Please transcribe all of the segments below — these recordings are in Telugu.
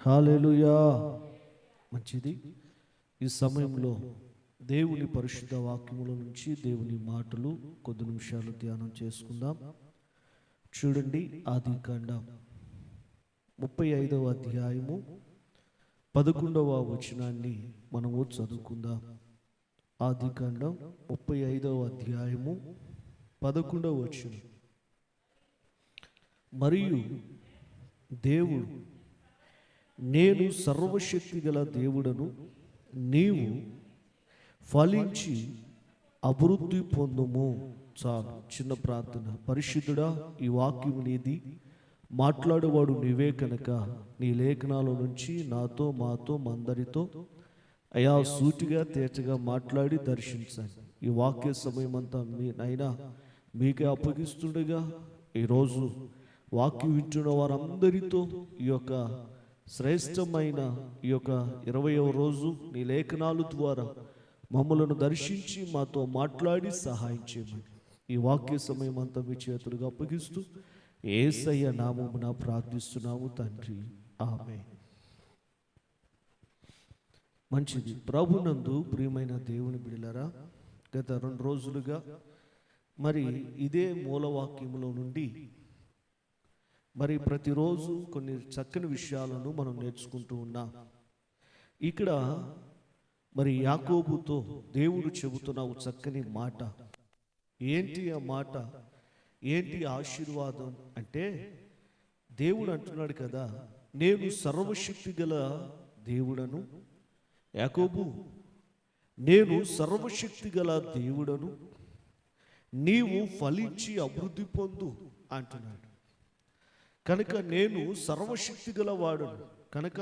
హల్లెలూయా. మంచిది. ఈ సమయంలో దేవుని పరిశుద్ధ వాక్యముల నుంచి దేవుని మాటలు కొద్ది నిమిషాలు ధ్యానం చేసుకుందాం. చూడండి, ఆదికాండం 35వ అధ్యాయము 11వ వచనాన్ని మనము చదువుకుందాం. ఆదికాండం 35వ అధ్యాయము 11వ వచనం. మరియు దేవుడు, నేను సర్వశక్తి గల దేవుడను, నీవు ఫలించి అభివృద్ధి పొందుము. చాలు, చిన్న ప్రార్థన. పరిశుద్ధుడా, ఈ వాక్యం నీది, మాట్లాడేవాడు నీవే కనుక నీ లేఖనాల నుంచి నాతో, మాతో, మందరితో అయా సూటిగా తేటగా మాట్లాడి దర్శించండి. ఈ వాక్య సమయం అంతా నైనా మీకే అప్పగిస్తుండగా ఈరోజు వాక్యం వింటున్న వారందరితో ఈ యొక్క శ్రేష్టమైన ఈ యొక్క 20వ రోజు నీ లేఖనాల ద్వారా మమ్మలను దర్శించి మాతో మాట్లాడి సహాయం చేయమని ఈ వాక్య సమయం అంతా మీ చేతులుగా అప్పగిస్తూ యేసయ్య నామమున ప్రార్థిస్తున్నాము తండ్రి, ఆమేన్. మంచిది. ప్రభునందు ప్రియమైన దేవుని బిడ్డలారా, గత 2 రోజులుగా మరి ఇదే మూలవాక్యములో నుండి మరి ప్రతిరోజు కొన్ని చక్కని విషయాలను మనం నేర్చుకుంటూ ఉన్నాం. ఇక్కడ మరి యాకోబుతో దేవుడు చెబుతున్న ఒక చక్కని మాట. ఏంటి ఆ మాట? ఏంటి ఆశీర్వాదం అంటే, దేవుడు అంటున్నాడు కదా, నేను సర్వశక్తి గల దేవుడను. యాకోబు, నేను సర్వశక్తి గల దేవుడను, నీవు ఫలించి అభివృద్ధి పొందు అంటున్నాడు. కనుక నేను సర్వశక్తి గల వాడను కనుక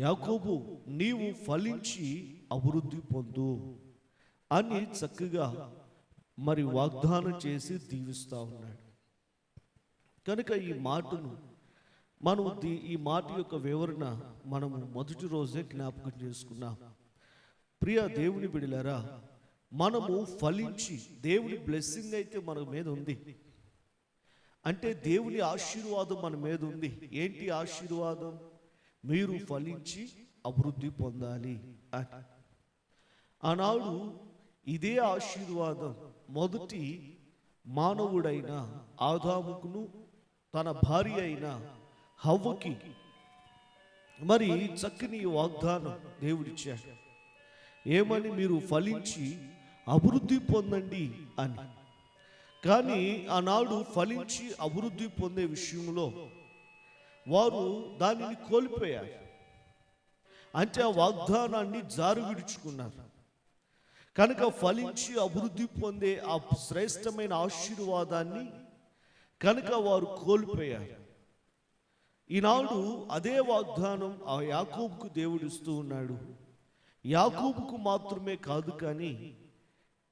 యాకోబు, నీవు ఫలించి అభివృద్ధి పొందు అని చక్కగా మరి వాగ్దానం చేసి దీవిస్తూ ఉన్నాడు. కనుక ఈ మాటను మనం ఈ మాట యొక్క వివరణ మనము మొదటి రోజే జ్ఞాపకం చేసుకున్నాం. ప్రియ దేవుని బిడ్డలారా, మనము ఫలించి, దేవుని బ్లెస్సింగ్ అయితే మన మీద ఉంది, అంటే దేవుని ఆశీర్వాదం మన మీద ఉంది. ఏంటి ఆశీర్వాదం? మీరు ఫలించి అభివృద్ధి పొందాలి అని. ఆనాడు ఇదే ఆశీర్వాదం మొదటి మానవుడైన ఆదాముకును తన భార్య అయిన హవ్వకి మరి చక్కని వాగ్దానం దేవుడిచ్చాడు. ఏమని? మీరు ఫలించి అభివృద్ధి పొందండి అని. కానీ ఆనాడు ఫలించి అభివృద్ధి పొందే విషయంలో వారు దానిని కోల్పోయారు. అంటే ఆ వాగ్దానాన్ని జారు విడుచుకున్నారు. కనుక ఫలించి అభివృద్ధి పొందే ఆ శ్రేష్టమైన ఆశీర్వాదాన్ని కనుక వారు కోల్పోయారు. ఈనాడు అదే వాగ్దానం ఆ యాకోబుకు దేవుడు ఇస్తూ ఉన్నాడు. యాకోబుకు మాత్రమే కాదు, కానీ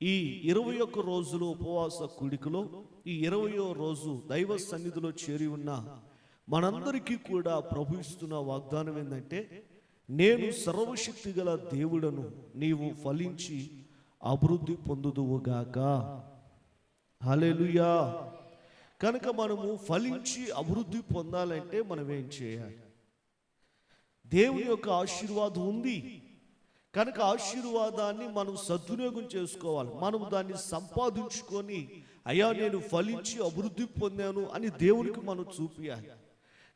ఈ 21 రోజుల ఉపవాస కూడికలో ఈ 20వ రోజు దైవ సన్నిధిలో చేరి ఉన్న మనందరికీ కూడా ప్రభు ఇస్తున్న వాగ్దానం ఏంటంటే, నేను సర్వశక్తి గల దేవుడను, నీవు ఫలించి అభివృద్ధి పొందుదువుగాక. హల్లెలూయా. కనుక మనము ఫలించి అభివృద్ధి పొందాలంటే మనం ఏం చేయాలి? దేవుని యొక్క ఆశీర్వాదం ఉంది కనుక ఆశీర్వాదాన్ని మనం సద్వినియోగం చేసుకోవాలి. మనం దాన్ని సంపాదించుకొని, అయ్యా నేను ఫలించి అభివృద్ధి పొందాను అని దేవునికి మనం చూపియాలి.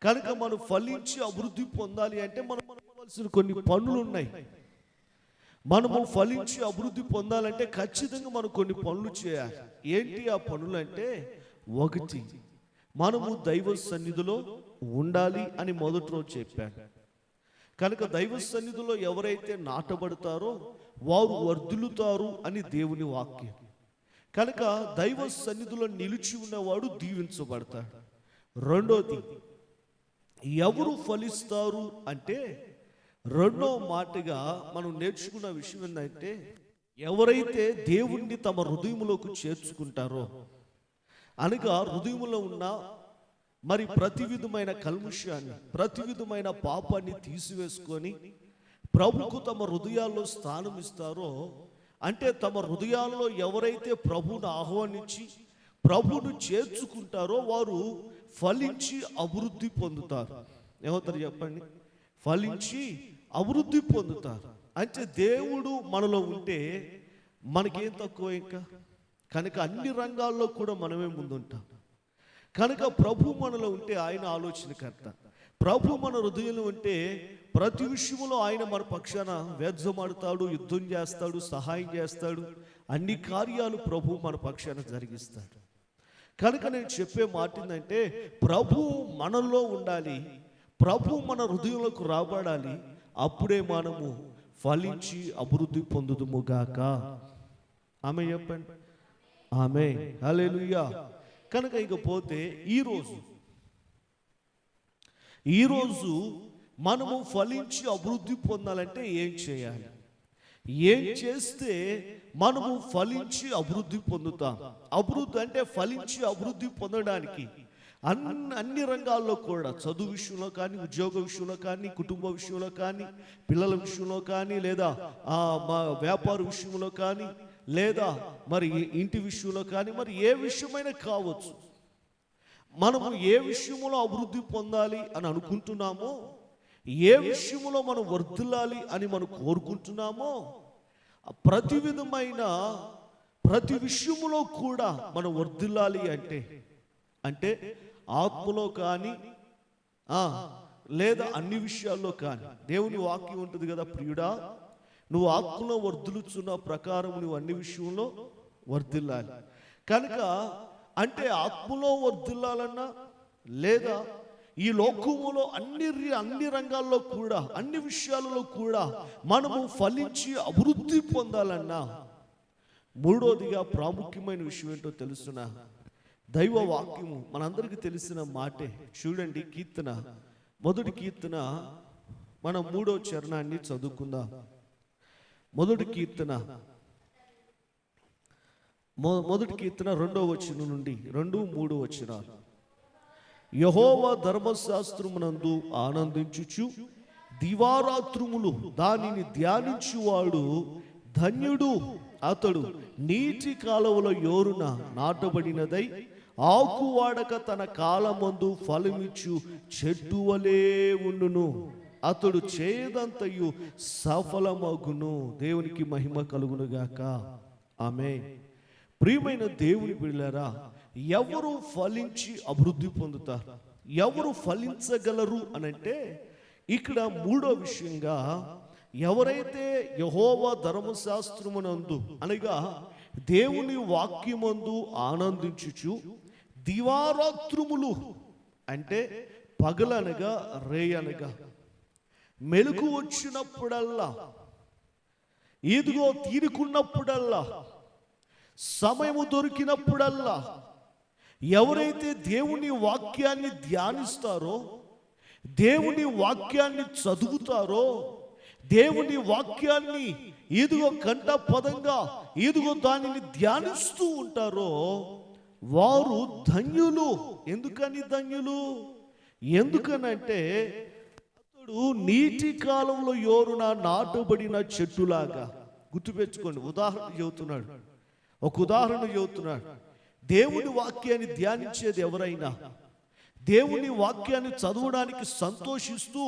కనుక మనం ఫలించి అభివృద్ధి పొందాలి అంటే మనం మనవలసిన కొన్ని పనులు ఉన్నాయి. మనము ఫలించి అభివృద్ధి పొందాలంటే ఖచ్చితంగా మనం కొన్ని పనులు చేయాలి. ఏంటి ఆ పనులు అంటే, ఒకటి, మనము దైవ సన్నిధిలో ఉండాలి అని మొదటి రోజు చెప్పాను. కనుక దైవ సన్నిధిలో ఎవరైతే నాటబడతారో వారు వర్ధిల్లుతారు అని దేవుని వాక్యం. కనుక దైవ సన్నిధిలో నిలిచి ఉన్నవాడు దీవించబడతాడు. రెండోది, ఎవరు ఫలిస్తారు అంటే, రెండో మాటగా మనం నేర్చుకున్న విషయం ఏంటంటే, ఎవరైతే దేవుణ్ణి తమ హృదయములోకి చేర్చుకుంటారో, అనగా హృదయములో ఉన్న మరి ప్రతి విధమైన కల్ముషాన్ని, ప్రతి విధమైన పాపాన్ని తీసివేసుకొని ప్రభుకు తమ హృదయాల్లో స్థానం ఇస్తారో, అంటే తమ హృదయాల్లో ఎవరైతే ప్రభువును ఆహ్వానించి ప్రభువును చేర్చుకుంటారో వారు ఫలించి అభివృద్ధి పొందుతారు. ఏమవుతారు చెప్పండి? ఫలించి అభివృద్ధి పొందుతారు. అంటే దేవుడు మనలో ఉంటే మనకేం తక్కువ ఇంకా? కనుక అన్ని రంగాల్లో కూడా మనమే ముందుంటాం. కనుక ప్రభు మనలో ఉంటే ఆయన ఆలోచనకర్త. ప్రభు మన హృదయంలో ఉంటే ప్రతి విషయంలో ఆయన మన పక్షాన వేద్యమాడుతాడు, యుద్ధం చేస్తాడు, సహాయం చేస్తాడు. అన్ని కార్యాలు ప్రభు మన పక్షాన జరిగిస్తాడు. కనుక నేను చెప్పే మాట ఏంటంటే, ప్రభు మనలో ఉండాలి, ప్రభు మన హృదయంలోకి రాబడాలి. అప్పుడే మనము ఫలించి అభివృద్ధి పొందుదుముగాక. ఆమె చెప్పండి, ఆమె. హల్లెలూయా. కనుక ఇకపోతే ఈరోజు మనము ఫలించి అభివృద్ధి పొందాలంటే ఏం చేయాలి? ఏం చేస్తే మనము ఫలించి అభివృద్ధి పొందుతాం? అభివృద్ధి అంటే ఫలించి అభివృద్ధి పొందడానికి అన్ని రంగాల్లో కూడా, చదువు విషయంలో కానీ, ఉద్యోగ విషయంలో కానీ, కుటుంబ విషయంలో కానీ, పిల్లల విషయంలో కానీ, లేదా మా వ్యాపార విషయంలో కానీ, లేదా మరి ఇంటి విషయంలో కానీ, మరి ఏ విషయమైనా కావచ్చు. మనము ఏ విషయంలో అభివృద్ధి పొందాలి అని అనుకుంటున్నామో, ఏ విషయంలో మనం వర్ధిల్లాలి అని మనం కోరుకుంటున్నామో, ప్రతి విషయంలో కూడా మనం వర్ధిల్లాలి అంటే ఆత్మలో కానీ లేదా అన్ని విషయాల్లో కానీ. దేవుని వాక్యం ఉంటుంది కదా, ప్రియుడా నువ్వు ఆత్మలో వర్ధిల్లుచున్న ప్రకారం నువ్వు అన్ని విషయంలో వర్ధిల్లాలి. కనుక అంటే ఆత్మలో వర్ధిల్లాలన్నా, లేదా ఈ లోకములో అన్ని రంగాల్లో కూడా, అన్ని విషయాలలో కూడా మనము ఫలించి అభివృద్ధి పొందాలన్నా, మూడోదిగా ప్రాముఖ్యమైన విషయం ఏంటో తెలుసునా? దైవ వాక్యము మనందరికీ తెలిసిన మాటే. చూడండి, మొదటి కీర్తన మనం 3వ చరణాన్ని చదువుకుందాం. మొదటి కీర్తన 2వ వచనం నుండి 2-3 వచనాలు. యెహోవా ధర్మశాస్త్రమునందు ఆనందించుచు దివారాత్రములు దానిని ధ్యానించువాడు ధన్యుడు. అతడు నీటి కాలువల యోరున నాటబడినదై ఆకువాడక తన కాలమందు ఫలమిచ్చు చెట్టు వలె ఉండును. అతడు చేయదంతయు సఫలమగును. దేవునికి మహిమ కలుగునుగాక. ఆమేన్. ప్రియమైన దేవుని బిడ్డలారా, ఎవరు ఫలించి అభివృద్ధి పొందుతారు? ఎవరు ఫలించగలరు అనంటే, ఇక్కడ 3వ విషయంగా ఎవరైతే యెహోవా ధర్మశాస్త్రమునందు అనగా దేవుని వాక్యమందు ఆనందించుచు దివారాత్రములు అంటే పగలనగా రేయనగా మెలకు వచ్చినప్పుడల్లా, ఇదిగో తీరుకున్నప్పుడల్లా, సమయము దొరికినప్పుడల్లా ఎవరైతే దేవుని వాక్యాన్ని ధ్యానిస్తారో, దేవుని వాక్యాన్ని చదువుతారో, దేవుని వాక్యాన్ని ఇదిగో కంఠపదంగా ఇదిగో దానిని ధ్యానిస్తూ ఉంటారో వారు ధన్యులు. ఎందుకని ధన్యులు? ఎందుకనంటే అతడు నీటి కాలంలో యోరున నాటబడిన చెట్టులాగా. గుర్తుపెట్టుకోండి, ఒక ఉదాహరణ చెబుతున్నాడు. దేవుని వాక్యాన్ని ధ్యానించేది ఎవరైనా, దేవుని వాక్యాన్ని చదవడానికి సంతోషిస్తూ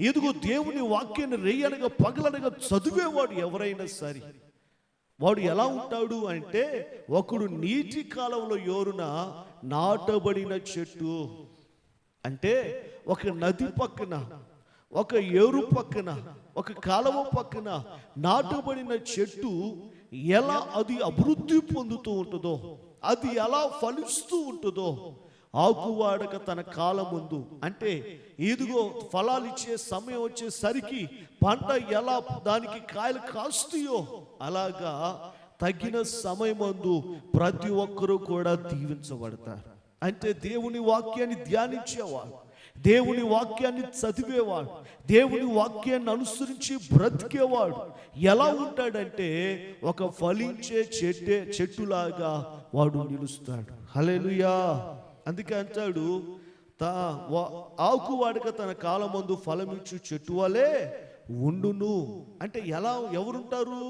ఎదుగు దేవుని వాక్యాన్ని రేయనగా పగలనగా చదివేవాడు ఎవరైనా సరే, వాడు ఎలా ఉంటాడు అంటే, ఒకడు నీటి కాలంలో యోరున నాటబడిన చెట్టు. అంటే ఒక నది పక్కన, ఒక ఏరు పక్కన, ఒక కాలువ పక్కన నాటబడిన చెట్టు ఎలా అది అభివృద్ధి పొందుతూ ఉంటుందో, అది ఎలా ఫలిస్తూ ఉంటుందో, ఆకువాడక తన కాలం ముందు అంటే ఇదిగో ఫలాలు ఇచ్చే సమయం వచ్చేసరికి పంట ఎలా దానికి కాయలు కాస్తాయో అలాగా తగిన సమయమందు ప్రతి ఒక్కరూ కూడా దీవించబడతారు. అంటే దేవుని వాక్యాన్ని ధ్యానించేవాడు, దేవుని వాక్యాన్ని చదివేవాడు, దేవుని వాక్యాన్ని అనుసరించి బ్రతికేవాడు ఎలా ఉంటాడంటే ఒక ఫలించే చెట్టులాగా వాడు నిలుస్తాడు. హల్లెలూయా. అందుకే అంటాడు, ఆకువాడక తన కాలమందు ఫలమిచ్చు చెట్టు వలె ఉండును. అంటే ఎవరుంటారు?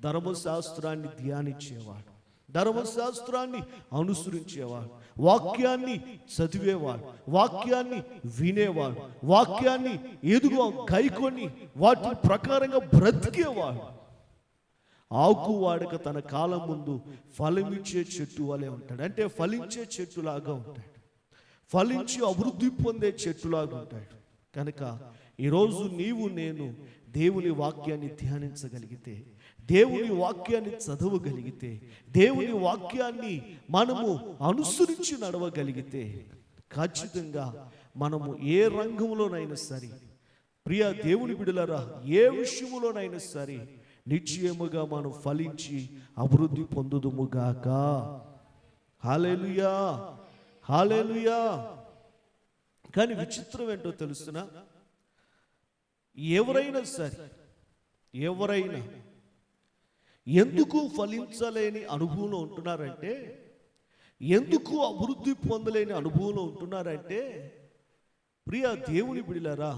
ధర్మశాస్త్రాన్ని ధ్యానించేవాడు, ధర్మశాస్త్రాన్ని అనుసరించేవాడు, వాక్యాన్ని చదివేవాడు, వాక్యాన్ని వినేవాడు, వాక్యాన్ని ఎదుగో గైకొని వాటి ప్రకారంగా బ్రతికేవాడు. ఆకు వాడక తన కాలం ముందు ఫలమిచ్చే చెట్టు వలె ఉంటాడు. అంటే ఫలించే చెట్టులాగా ఉంటాడు, ఫలించి అభివృద్ధి పొందే చెట్టులాగా ఉంటాడు. కనుక ఈరోజు నీవు నేను దేవుని వాక్యాన్ని ధ్యానించగలిగితే, దేవుని వాక్యాన్ని చదవగలిగితే, దేవుని వాక్యాన్ని మనము అనుసరించి నడవగలిగితే, ఖచ్చితంగా మనము ఏ రంగంలోనైనా సరే, ప్రియ దేవుని బిడ్డలారా, ఏ విషయంలోనైనా సరే నిశ్చయముగా మనం ఫలించి అభివృద్ధి పొందుదుముగాక. హల్లెలూయా, హల్లెలూయా. కానీ విచిత్రం ఏంటో తెలుసునా, ఎవరైనా సరే, ఎవరైనా ఎందుకు ఫలించలేని అనుభవంలో ఉంటున్నారంటే, ఎందుకు అభివృద్ధి పొందలేని అనుభవంలో ఉంటున్నారంటే, ప్రియ దేవుని బిడ్డలారా,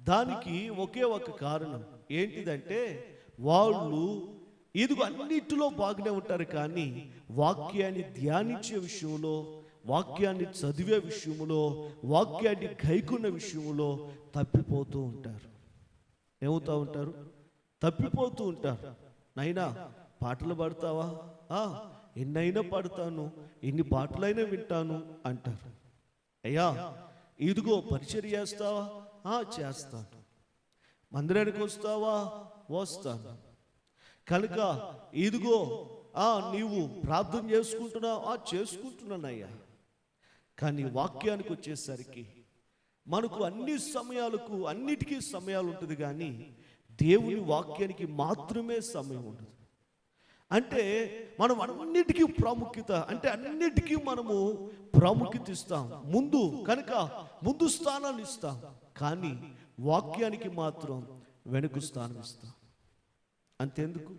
దానికి ఒకే ఒక కారణం. ఏంటిదంటే, వాళ్ళు ఇదిగో అన్నిటిలో బాగానే ఉంటారు, కానీ వాక్యాన్ని ధ్యానించే విషయంలో, వాక్యాన్ని చదివే విషయంలో, వాక్యాన్ని గైకున్న విషయంలో తప్పిపోతూ ఉంటారు. ఏమవుతూ ఉంటారు? తప్పిపోతూ ఉంటారు. నైనా పాటలు పాడతావా? ఎన్నైనా పాడతాను, ఎన్ని పాటలైనా వింటాను అంటారు. అయ్యా ఇదిగో పరిచర్య చేస్తావా? చేస్తాను. మందిరానికి వస్తావా? వస్తాను. కనుక ఇదిగో నీవు ప్రార్థన చేసుకుంటున్నావా? చేసుకుంటున్నానయ్యా. కానీ వాక్యానికి వచ్చేసరికి మనకు అన్ని సమయాలకు, అన్నిటికీ సమయాలు ఉంటుంది, కానీ దేవుని వాక్యానికి మాత్రమే సమయం ఉండదు. అంటే మనం అన్నిటికీ ప్రాముఖ్యత, అంటే అన్నిటికీ మనము ప్రాముఖ్యత ఇస్తాం, ముందు కనుక ముందు స్థానాన్ని ఇస్తాం, కానీ వాక్యానికి మాత్రం వెనుక స్థానం ఇస్తాం. అంతెందుకు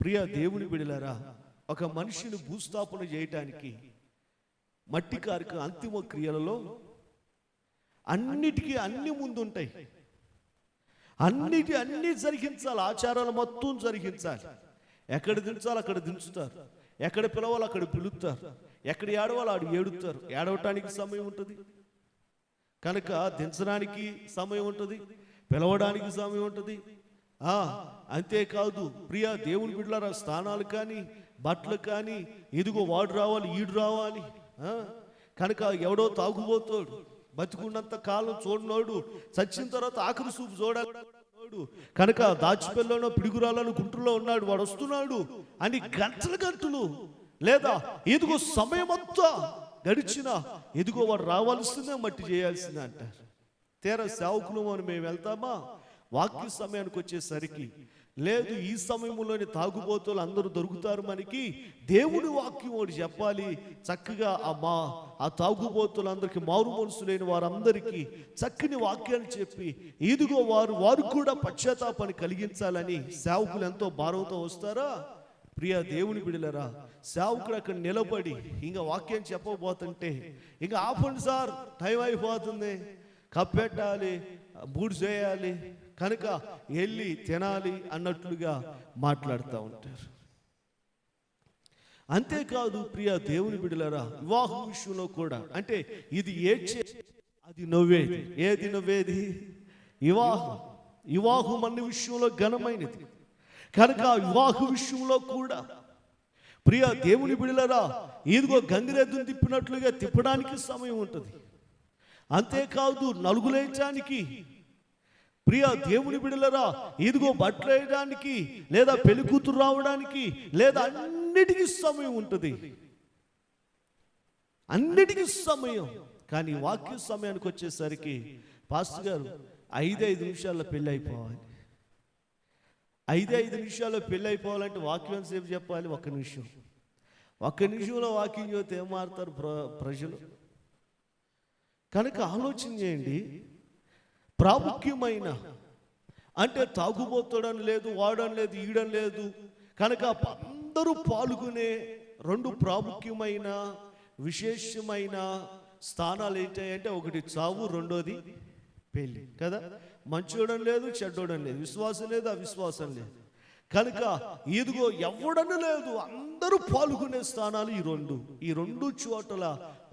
ప్రియ దేవుని బిడ్డలారా, ఒక మనిషిని భూస్థాపన చేయటానికి మట్టి కార్యక అంతిమ క్రియలలో అన్నిటికీ అన్ని ముందుంటాయి. అన్ని జరిగించాలి, ఆచారాలు మొత్తం జరిగించాలి. ఎక్కడ దించాలి అక్కడ దించుతారు, ఎక్కడ పిలవాలి అక్కడ పిలుస్తారు, ఎక్కడ ఏడవాలి ఆడు ఏడుతారు. ఏడవటానికి సమయం ఉంటుంది, కనుక దించడానికి సమయం ఉంటుంది, పిలవడానికి సమయం ఉంటుంది. అంతేకాదు ప్రియ దేవుని బిడ్డలారా, స్థానాలు కానీ, బట్టలు కానీ, ఇదిగో వాడు రావాలి, ఈడు రావాలి. కనుక ఎవడో తాగుబోతాడు, బతికున్నంత కాలం చూడనోడు, చచ్చిన తర్వాత ఆఖరి చూపు చూడడు. కనుక దాచిపెల్లోనో పిడుగురాలను గుంటూరులో ఉన్నాడు, వాడు వస్తున్నాడు అని గంటలు లేదా ఇదిగో సమయమంతా గడిచినా ఇదిగో వాడు రావాల్సిందే, మట్టి చేయాల్సిందే అంటారు. తీరా సేవకులు అని మేము వెళ్తామా? వాక్య సమయానికి వచ్చేసరికి లేదు, ఈ సమయంలోని తాగుబోతులు అందరూ దొరుకుతారు మనకి, దేవుని వాక్యం ఒకటి చెప్పాలి చక్కగా. ఆ తాగుబోతులందరికీ, మారు మనసు లేని వారందరికీ చక్కని వాక్యాన్ని చెప్పి ఇదిగో వారు కూడా పశ్చాత్తాపాన్ని కలిగించాలని సేవకులు ఎంతో భారంతో వస్తారా? ప్రియ దేవుని బిడ్డలారా, సేవకుడు అక్కడ నిలబడి ఇంకా వాక్యం చెప్పబోతుంటే, ఇంకా ఆపండి సార్, టైం అయిపోతుంది, కప్పెట్టాలి, బూడి చేయాలి, కనుక వెళ్ళి తినాలి అన్నట్లుగా మాట్లాడుతూ ఉంటారు. అంతేకాదు ప్రియ దేవుని బిడ్డలారా, వివాహం విషయంలో కూడా, అంటే ఇది అది నవ్వేది. ఏది నవ్వేది? వివాహం అన్ని విషయంలో ఘనమైనది. కనుక వివాహ విషయంలో కూడా ప్రియ దేవుని బిడ్డలారా, ఇదిగో గంగిరెద్దును తిప్పినట్లుగా తిప్పడానికి సమయం ఉంటుంది. అంతేకాదు నలుగులేయడానికి, ప్రియ దేవుని బిడ్డలారా, ఇదిగో బట్టలు వేయడానికి, లేదా పెళ్లి కూతురు రావడానికి, లేదా అన్నిటికీ సమయం ఉంటుంది, అన్నిటికీ సమయం. కానీ వాక్య సమయానికి వచ్చేసరికి పాస్టర్ గారు 5 నిమిషాల్లో పెళ్ళి అయిపోవాలి, 5 నిమిషాల్లో పెళ్ళి అయిపోవాలంటే వాక్యం సేపు చెప్పాలి. 1 నిమిషం, 1 నిమిషంలో వాక్యం చెబితే ఏం మారుతారు ప్రజలు? కనుక ఆలోచన చేయండి. ప్రాముఖ్యమైన, అంటే తాగుబోతాడని లేదు, వాడని లేదు, ఈడని లేదు, కనుక అందరూ పాల్గొనే 2 ప్రాముఖ్యమైన విశేషమైన స్థానాలు ఏంటంటే, ఒకటి చావు, రెండోది పెళ్ళి కదా. మంచోడని లేదు, చెడ్డోడని లేదు, విశ్వాసం లేదు, అవిశ్వాసం లేదు. కనుక ఇదిగో ఎవడను లేదు, అందరూ పాల్గొనే స్థానాలు ఈ రెండు చోట్ల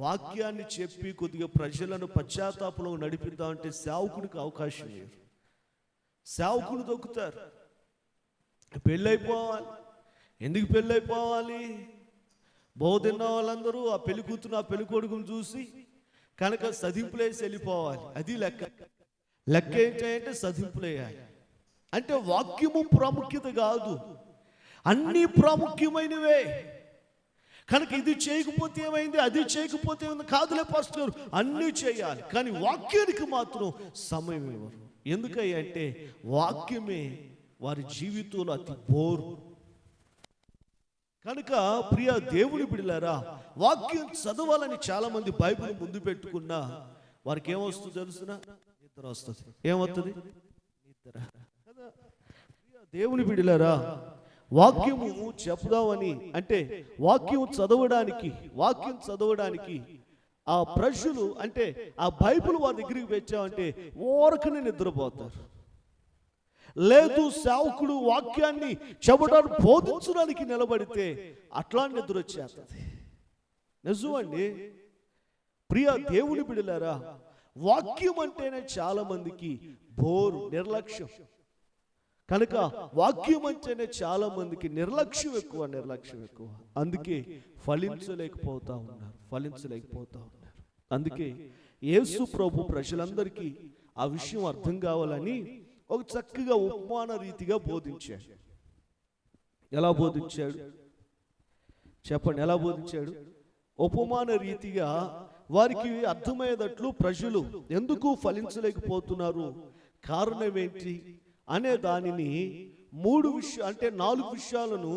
వాక్యాన్ని చెప్పి కొద్దిగా ప్రజలను పశ్చాత్తాపంలో నడిపిద్దామంటే సేవకుడికి అవకాశం లేదు. సేవకుడు దొక్కుతారు. పెళ్ళైపోవాలి. ఎందుకు పెళ్ళైపోవాలి? బోధిన్న వాళ్ళందరూ ఆ పెళ్లి కూతురు ఆ పెళ్లి కొడుకును చూసి కనుక సదింపులేసి వెళ్ళిపోవాలి. అది లెక్క ఏంటంటే సదింపులేయాలి. అంటే వాక్యము ప్రాముఖ్యత కాదు, అన్నీ ప్రాముఖ్యమైనవే. కనుక ఇది చేయకపోతే ఏమైంది, అది చేయకపోతే ఏమైంది కాదులే పాస్టర్ గారు, అన్నీ చేయాలి. కానీ వాక్యానికి మాత్రం సమయం ఇవ్వరు. ఎందుకంటే వాక్యమే వారి జీవితంలో అతి బోరు. కనుక ప్రియ దేవుని బిడ్డలారా, వాక్యం చదవాలని చాలా మంది బైబిల్ ముందు పెట్టుకున్నా వారికి ఏమొస్తుంది తెలుసునా? నిద్ర వస్తుంది. ఏమవుతుంది? నిద్ర. దేవుని బిడ్డలారా, వాక్యము చెప్దామని అంటే వాక్యం చదవడానికి ఆ ప్రజలు అంటే ఆ బైబిల్ వారి దగ్గరికి వచ్చామంటే ఓరకనే నిద్రపోతారు. లేదు సేవకుడు వాక్యాన్ని చెప్పడానికి బోధించడానికి నిలబడితే అట్లా నిద్ర వచ్చేస్తుంది. నిజమండి ప్రియ దేవుని బిడ్డలారా, వాక్యం అంటేనే చాలా మందికి బోరు, నిర్లక్ష్యం. కనుక వాక్యం అంటేనే చాలా మందికి నిర్లక్ష్యం ఎక్కువ. అందుకే ఫలించలేకపోతా ఉన్నారు. అందుకే యేసు ప్రభు ప్రజలందరికీ ఆ విషయం అర్థం కావాలని ఒక చక్కగా ఉపమాన రీతిగా బోధించాడు. ఎలా బోధించాడు చెప్పండి? ఎలా బోధించాడు? ఉపమాన రీతిగా వారికి అర్థమయ్యేటట్లు ప్రజలు ఎందుకు ఫలించలేకపోతున్నారు, కారణం ఏంటి అనే దానిని 4 విషయాలను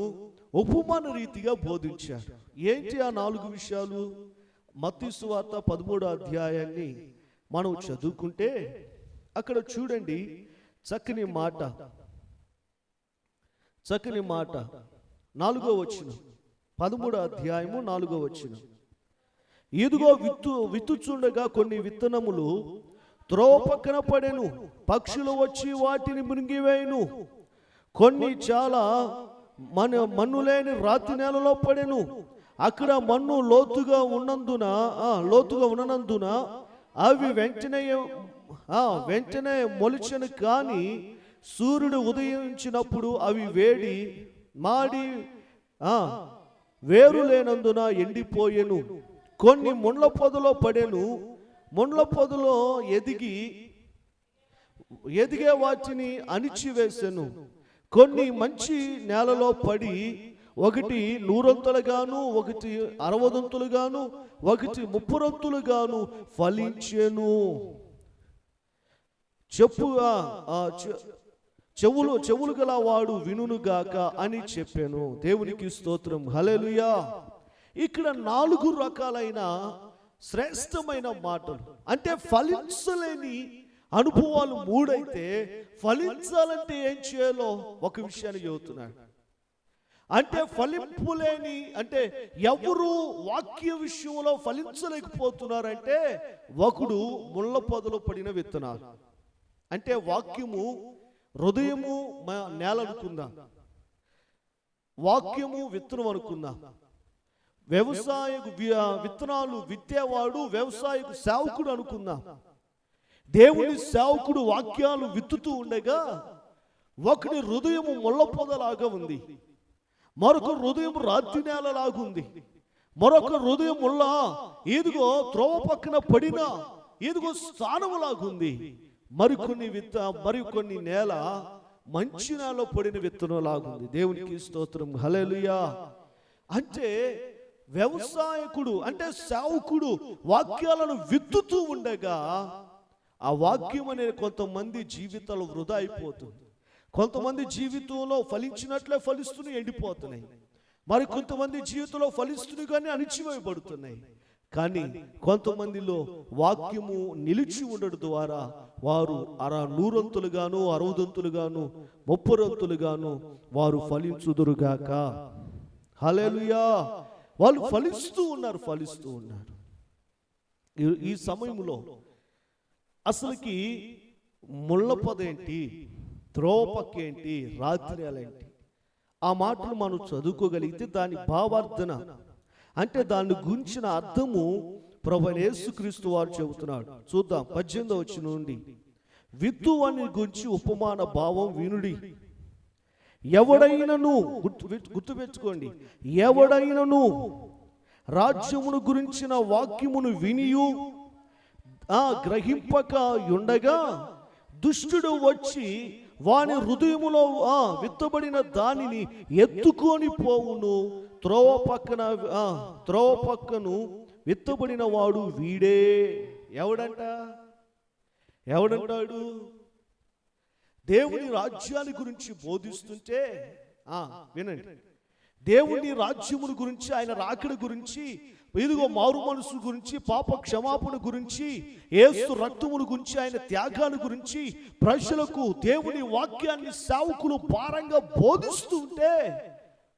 ఉపమాన రీతిగా బోధించాడు. ఏంటి ఆ 4 విషయాలు? మత్తయి సువార్త 13వ అధ్యాయాన్ని మనం చదువుకుంటే అక్కడ చూడండి, చక్కని మాట 4వ వచనం, 13వ అధ్యాయము 4వ వచనం. ఇదిగో విత్తుచుండగా కొన్ని విత్తనములు త్రోవ పక్కన పడెను, పక్షులు వచ్చి వాటిని మింగివేయును. కొన్ని చాలా మన్ను లేని రాతి నేలలో పడెను. అక్కడ మన్ను లోతుగా ఉన్ననందున అవి వెంటనే మొలిచెను. కానీ సూర్యుడు ఉదయించినప్పుడు అవి వేడి మాడి వేరు లేనందున ఎండిపోయెను. కొన్ని ముండ్ల పొదలో పడెను. ముండ్ల పొదలో ఎదిగే వాటిని అణిచివేసెను. కొన్ని మంచి నేలలో పడి ఒకటి 100 ఒకటి 60 ఒకటి 30 ఫలించెను. చెవులు గల వాడు వినుగాక అని చెప్పాను. దేవునికి స్తోత్రం, హల్లెలూయా. ఇక్కడ 4 రకాలైన శ్రేష్టమైన మాటలు. అంటే ఫలించలేని అనుభవాలు 3 అయితే ఫలించాలంటే ఏం చేయాలో ఒక విషయాన్ని చెబుతున్నాడు. అంటే ఫలింపులేని అంటే ఎవరు వాక్య విషయంలో ఫలించలేకపోతున్నారంటే ఒకడు ముళ్ళ పొదలో పడిన విత్తనాలు. అంటే వాక్యము హృదయము నేల అనుకుందాం, వాక్యము విత్తనం అనుకుందాం. వ్యవసాయ విత్తనాలు విత్తేవాడు వ్యవసాయకు సేవకుడు అనుకుందాం. దేవుని సేవకుడు వాక్యాలు విత్తుతూ ఉండగా ఒకటి హృదయము ముళ్ళ పొదలాగా ఉంది, మరొక హృదయం రాతి నేలలాగుంది, మరొక హృదయం ముళ్ళ ఏదిగో త్రోవ పక్కన పడిన ఏదిగో స్థానములాగుంది. మరికొన్ని నేల మంచి నేలలో పడిన విత్తనం లాగుంది. దేవునికి స్తోత్రం, హల్లెలూయా. అంటే వ్యవసాయకుడు అంటే సేవకుడు వాక్యాలను విత్తుతూ ఉండగా ఆ వాక్యం అనేది కొంతమంది జీవితాలు వృధా అయిపోతుంది. కొంతమంది జీవితంలో ఫలించినట్లే ఫలిస్తూనే ఎండిపోతున్నాయి. మరి కొంతమంది జీవితంలో ఫలిస్తూనే కానీ అణిచివేయబడుతున్నాయి. కానీ కొంతమందిలో వాక్యము నిలిచి ఉండడం ద్వారా వారు 100 60 30 వారు ఫలించుదురుగాక. హల్లెలూయా. వాళ్ళు ఫలిస్తూ ఉన్నారు. ఈ సమయంలో అసలుకి ముళ్ళ పొద ఏంటి, త్రోవ పక్క ఏంటి, రాత్రి ఏంటి, ఆ మాటలు మనం చదువుకోగలిగితే దాని భావార్థన అంటే దాన్ని గురించిన అర్థము ప్రభువైన యేసుక్రీస్తు వారు చెబుతున్నాడు. చూద్దాం 18వ వచనం నుండి. విత్తువాని గురించి ఉపమాన భావం వినుడి. ఎవడైనను గుర్తుపెట్టుకోండి, ఎవడైనను రాజ్యమును గురించిన వాక్యమును వినియు గ్రహింపక ఉండగా దుష్టుడు వచ్చి వాని హృదయములో విత్తబడిన దానిని ఎత్తుకొని పోవును. త్రోవ పక్కను విత్తబడిన వాడు వీడే. ఎవడంటాడు? దేవుని రాజ్యాన్ని గురించి బోధిస్తుంటే వినండి, దేవుని రాజ్యమును గురించి, ఆయన రాకడ గురించి, ఇదిగో మారు మనసు గురించి, పాప క్షమాపణ గురించి, యేసు రక్తమును గురించి, ఆయన త్యాగాన్ని గురించి ప్రజలకు దేవుని వాక్యాన్ని సేవకులు భారంగా బోధిస్తుంటే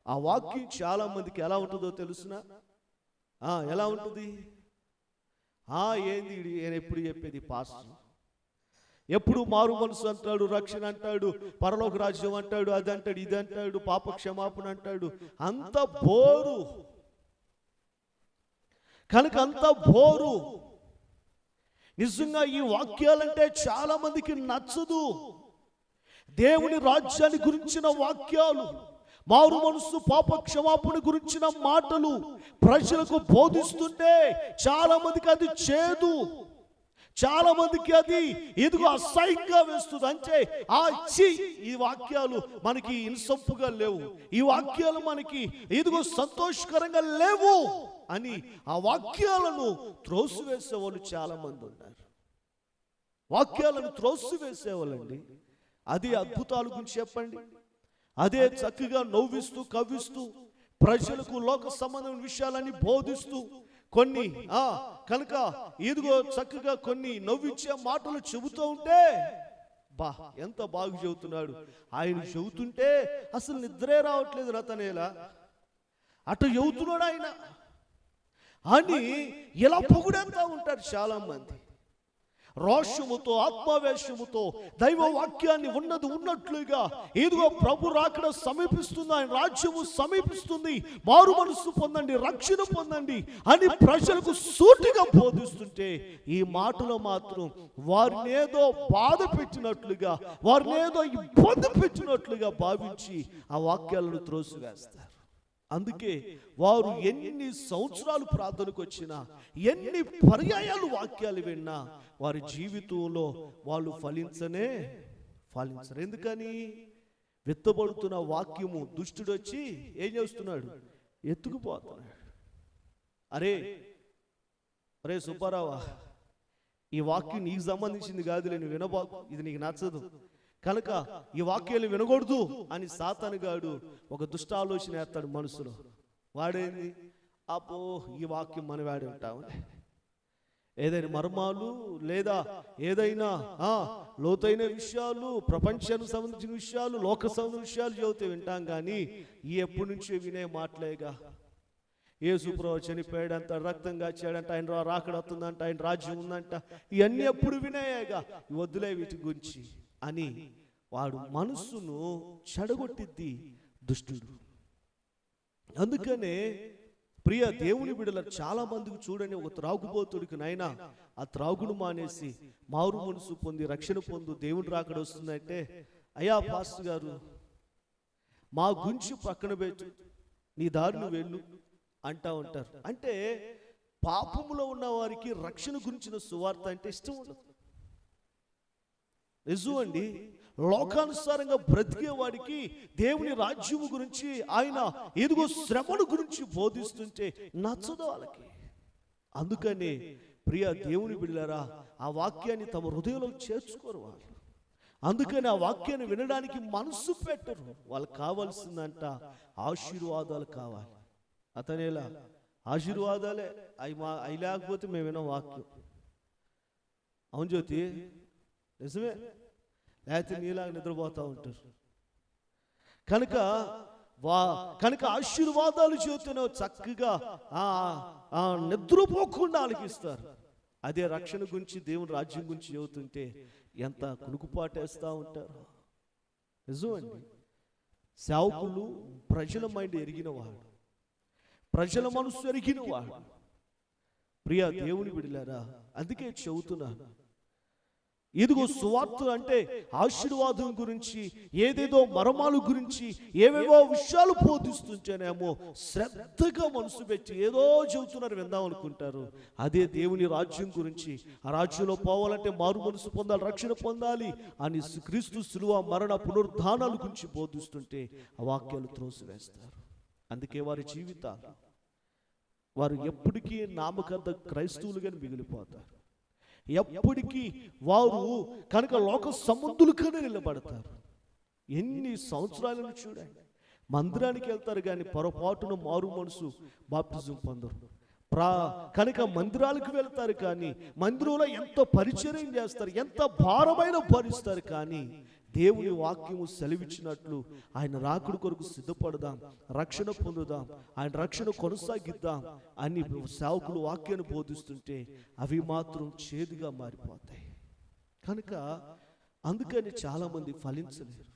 ఆ వాక్యం చాలా మందికి ఎలా ఉంటుందో తెలుసునా? ఎలా ఉంటుంది? ఏంది ఈయన ఎప్పుడు చెప్పేది పాస్టర్, ఎప్పుడు మారు మనసు అంటాడు, రక్షణ అంటాడు, పరలోక రాజ్యం అంటాడు, అది అంటాడు, ఇది అంటాడు, పాప క్షమాపణ అంటాడు. అంత బోరు. కనుక అంత బోరు. నిజంగా ఈ వాక్యాలంటే చాలా మందికి నచ్చదు. దేవుని రాజ్యాన్ని గురించిన వాక్యాలు, మారు మనసు, పాప క్షమాపణ గురించిన మాటలు ప్రజలకు బోధిస్తుంటే చాలా మందికి అది చేదు, చాలా మందికి అది ఇదిగో అసహ్యంగా వేస్తుంది. అంటే ఈ వాక్యాలు మనకి ఇన్సొంపుగా లేవు, ఈ వాక్యాలు మనకి ఇదిగో సంతోషకరంగా లేవు అని ఆ వాక్యాలను త్రోసివేసేవాళ్ళు చాలా మంది ఉన్నారు. వాక్యాలను త్రోసివేసేవాళ్ళండి. అది అద్భుతాల గురించి చెప్పండి, అదే చక్కగా నవ్విస్తూ కవ్విస్తూ ప్రజలకు లోక సంబంధమైన విషయాలని బోధిస్తూ కొన్ని కనుక ఇదిగో చక్కగా కొన్ని నవ్విచ్చే మాటలు చెబుతూ ఉంటే ఎంత బాగా చెబుతున్నాడు. ఆయన చెబుతుంటే అసలు నిద్రే రావట్లేదు రతనేలా అటు చెబుతున్నాడు ఆయన అని ఇలా పొగుడంతా ఉంటారు చాలా మంది. రోషముతో, ఆత్మవేశముతో దైవ వాక్యాన్ని ఉన్నది ఉన్నట్లుగా ఇదిగో ప్రభు రాకడ సమీపిస్తుంది, ఆయన రాజ్యము సమీపిస్తుంది, మారు మనసు పొందండి, రక్షణ పొందండి అని ప్రజలకు సూటిగా బోధిస్తుంటే ఈ మాటలో మాత్రం వారినేదో బాధ పెట్టినట్లుగా, వారినేదో ఇబ్బంది పెట్టినట్లుగా భావించి ఆ వాక్యాలను త్రోసివేస్తారు. అందుకే వారు ఎన్ని సంవత్సరాలు ప్రార్థనకు వచ్చినా, ఎన్ని పర్యాయాలు వాక్యాలు విన్నా వారి జీవితంలో వాళ్ళు ఫలించరు. ఎందుకని? విత్తబడుతున్న వాక్యము దుష్టుడు వచ్చి ఏం చేస్తున్నాడు? ఎత్తుకుపోతున్నాడు. అరే సుబ్బారావా, ఈ వాక్యం నీకు సంబంధించింది కాదులే, నువ్వు వినబాకు, ఇది నీకు నచ్చదు కనుక ఈ వాక్యాలు వినకూడదు అని సాతానుగాడు ఒక దుష్ట ఆలోచన వేస్తాడు మనసులో. వాడేంది? అబ్బో ఈ వాక్యం మన వాడి ఉంటాము, ఏదైనా మర్మాలు లేదా ఏదైనా లోతైన విషయాలు, ప్రపంచానికి సంబంధించిన విషయాలు, లోక సంబంధించిన విషయాలు చెబితే వింటాం, కానీ ఈ ఎప్పటి నుంచో వినే మాటలేగా. యేసు ప్రభువు చనిపోయాడంట, రక్తం కాచాడంట, ఆయన రాకడ వస్తుందంట, ఆయన రాజ్యం ఉందంట, ఇవన్నీ ఎప్పుడు వినేయేగా, వద్దులే వీటి గురించి అని వాడు మనస్సును చెడగొట్టిద్ది దుష్టుడు. అందుకనే ప్రియ దేవుని బిడ్డల చాలా మందికి చూడండి, ఒక త్రాగుబోతుడికి నైనా ఆ త్రాగును మానేసి మారు మనసు పొంది రక్షణ పొందు దేవుని రాకడ వస్తుందంటే, అయ్యా పాస్టర్ గారు మా గురించి పక్కన పెట్టు, నీ దారిని వెళ్ళు అంటా ఉంటారు. అంటే పాపములో ఉన్న వారికి రక్షణ గురించిన సువార్త అంటే ఇష్టం ఉండదు. నిజమండి, లోకానుసారంగా బ్రతికే వాడికి దేవుని రాజ్యము గురించి, ఆయన ఎదుగో శ్రమను గురించి బోధిస్తుంటే నచ్చదు వాళ్ళకి. అందుకని ప్రియ దేవుని బిడ్డలారా, ఆ వాక్యాన్ని తమ హృదయంలో చేర్చుకోరు వాళ్ళు. అందుకని ఆ వాక్యాన్ని వినడానికి మనసు పెట్టరు. వాళ్ళకి కావాల్సిందంట ఆశీర్వాదాలు కావాలి. అతనేలా ఆశీర్వాదాలే అవి లేకపోతే మేము విన వాక్యం. అవును జ్యోతి, నిజమే, లేకపోతే నీలాగా నిద్రపోతూ ఉంటారు. కనుక ఆశీర్వాదాలు చెబుతూనే చక్కగా నిద్రపోకుండా ఆలకిస్తారు. అదే రక్షణ గురించి, దేవుని రాజ్యం గురించి చెబుతుంటే ఎంత కునుకుపాటేస్తూ ఉంటారు. నిజమండి, సేవకులు ప్రజల మైండ్ ఎరిగినవాడు, ప్రజల మనసు ఎరిగినవాడు. ప్రియ దేవుని బిడ్డలారా, అందుకే చెబుతున్నాను, ఇదిగో సువార్త అంటే ఆశీర్వాదం గురించి, ఏదేదో మర్మాల గురించి, ఏవేవో విషయాలు బోధిస్తుంటేనేమో శ్రద్ధగా మనసు పెట్టి ఏదో చెబుతున్నారు విందాం అనుకుంటారు. అదే దేవుని రాజ్యం గురించి, ఆ రాజ్యంలో పోవాలంటే మారు మనసు పొందాలి, రక్షణ పొందాలి అని క్రీస్తు శిలువ మరణ పునరుద్ధానాల గురించి బోధిస్తుంటే ఆ వాక్యాలు త్రోసివేస్తారు. అందుకే వారి జీవితాలు, వారు ఎప్పటికీ నామకార్థ క్రైస్తవులుగా మిగిలిపోతారు. ఎప్పటికీ వారు కనుక లోక సంబంధులుగానే నిలబడతారు. ఎన్ని సంవత్సరాలను చూడండి, మందిరానికి వెళ్తారు కానీ పొరపాటున మారు మనసు బాప్తిజం పొందరు. కనుక మందిరాలకు వెళ్తారు కానీ మందిరంలో ఎంత పరిచర్యం చేస్తారు, ఎంత భారమైన భరిస్తారు, కానీ దేవుని వాక్యము సెలవిచ్చినట్లు ఆయన రాకుడు కొరకు సిద్ధపడదాం, రక్షణ పొందుదాం, ఆయన రక్షణ కొనసాగిద్దాం అని సేవకులు వాక్యాన్ని బోధిస్తుంటే అవి మాత్రం చేదుగా మారిపోతాయి. కనుక అందుకని చాలామంది ఫలించలేరు.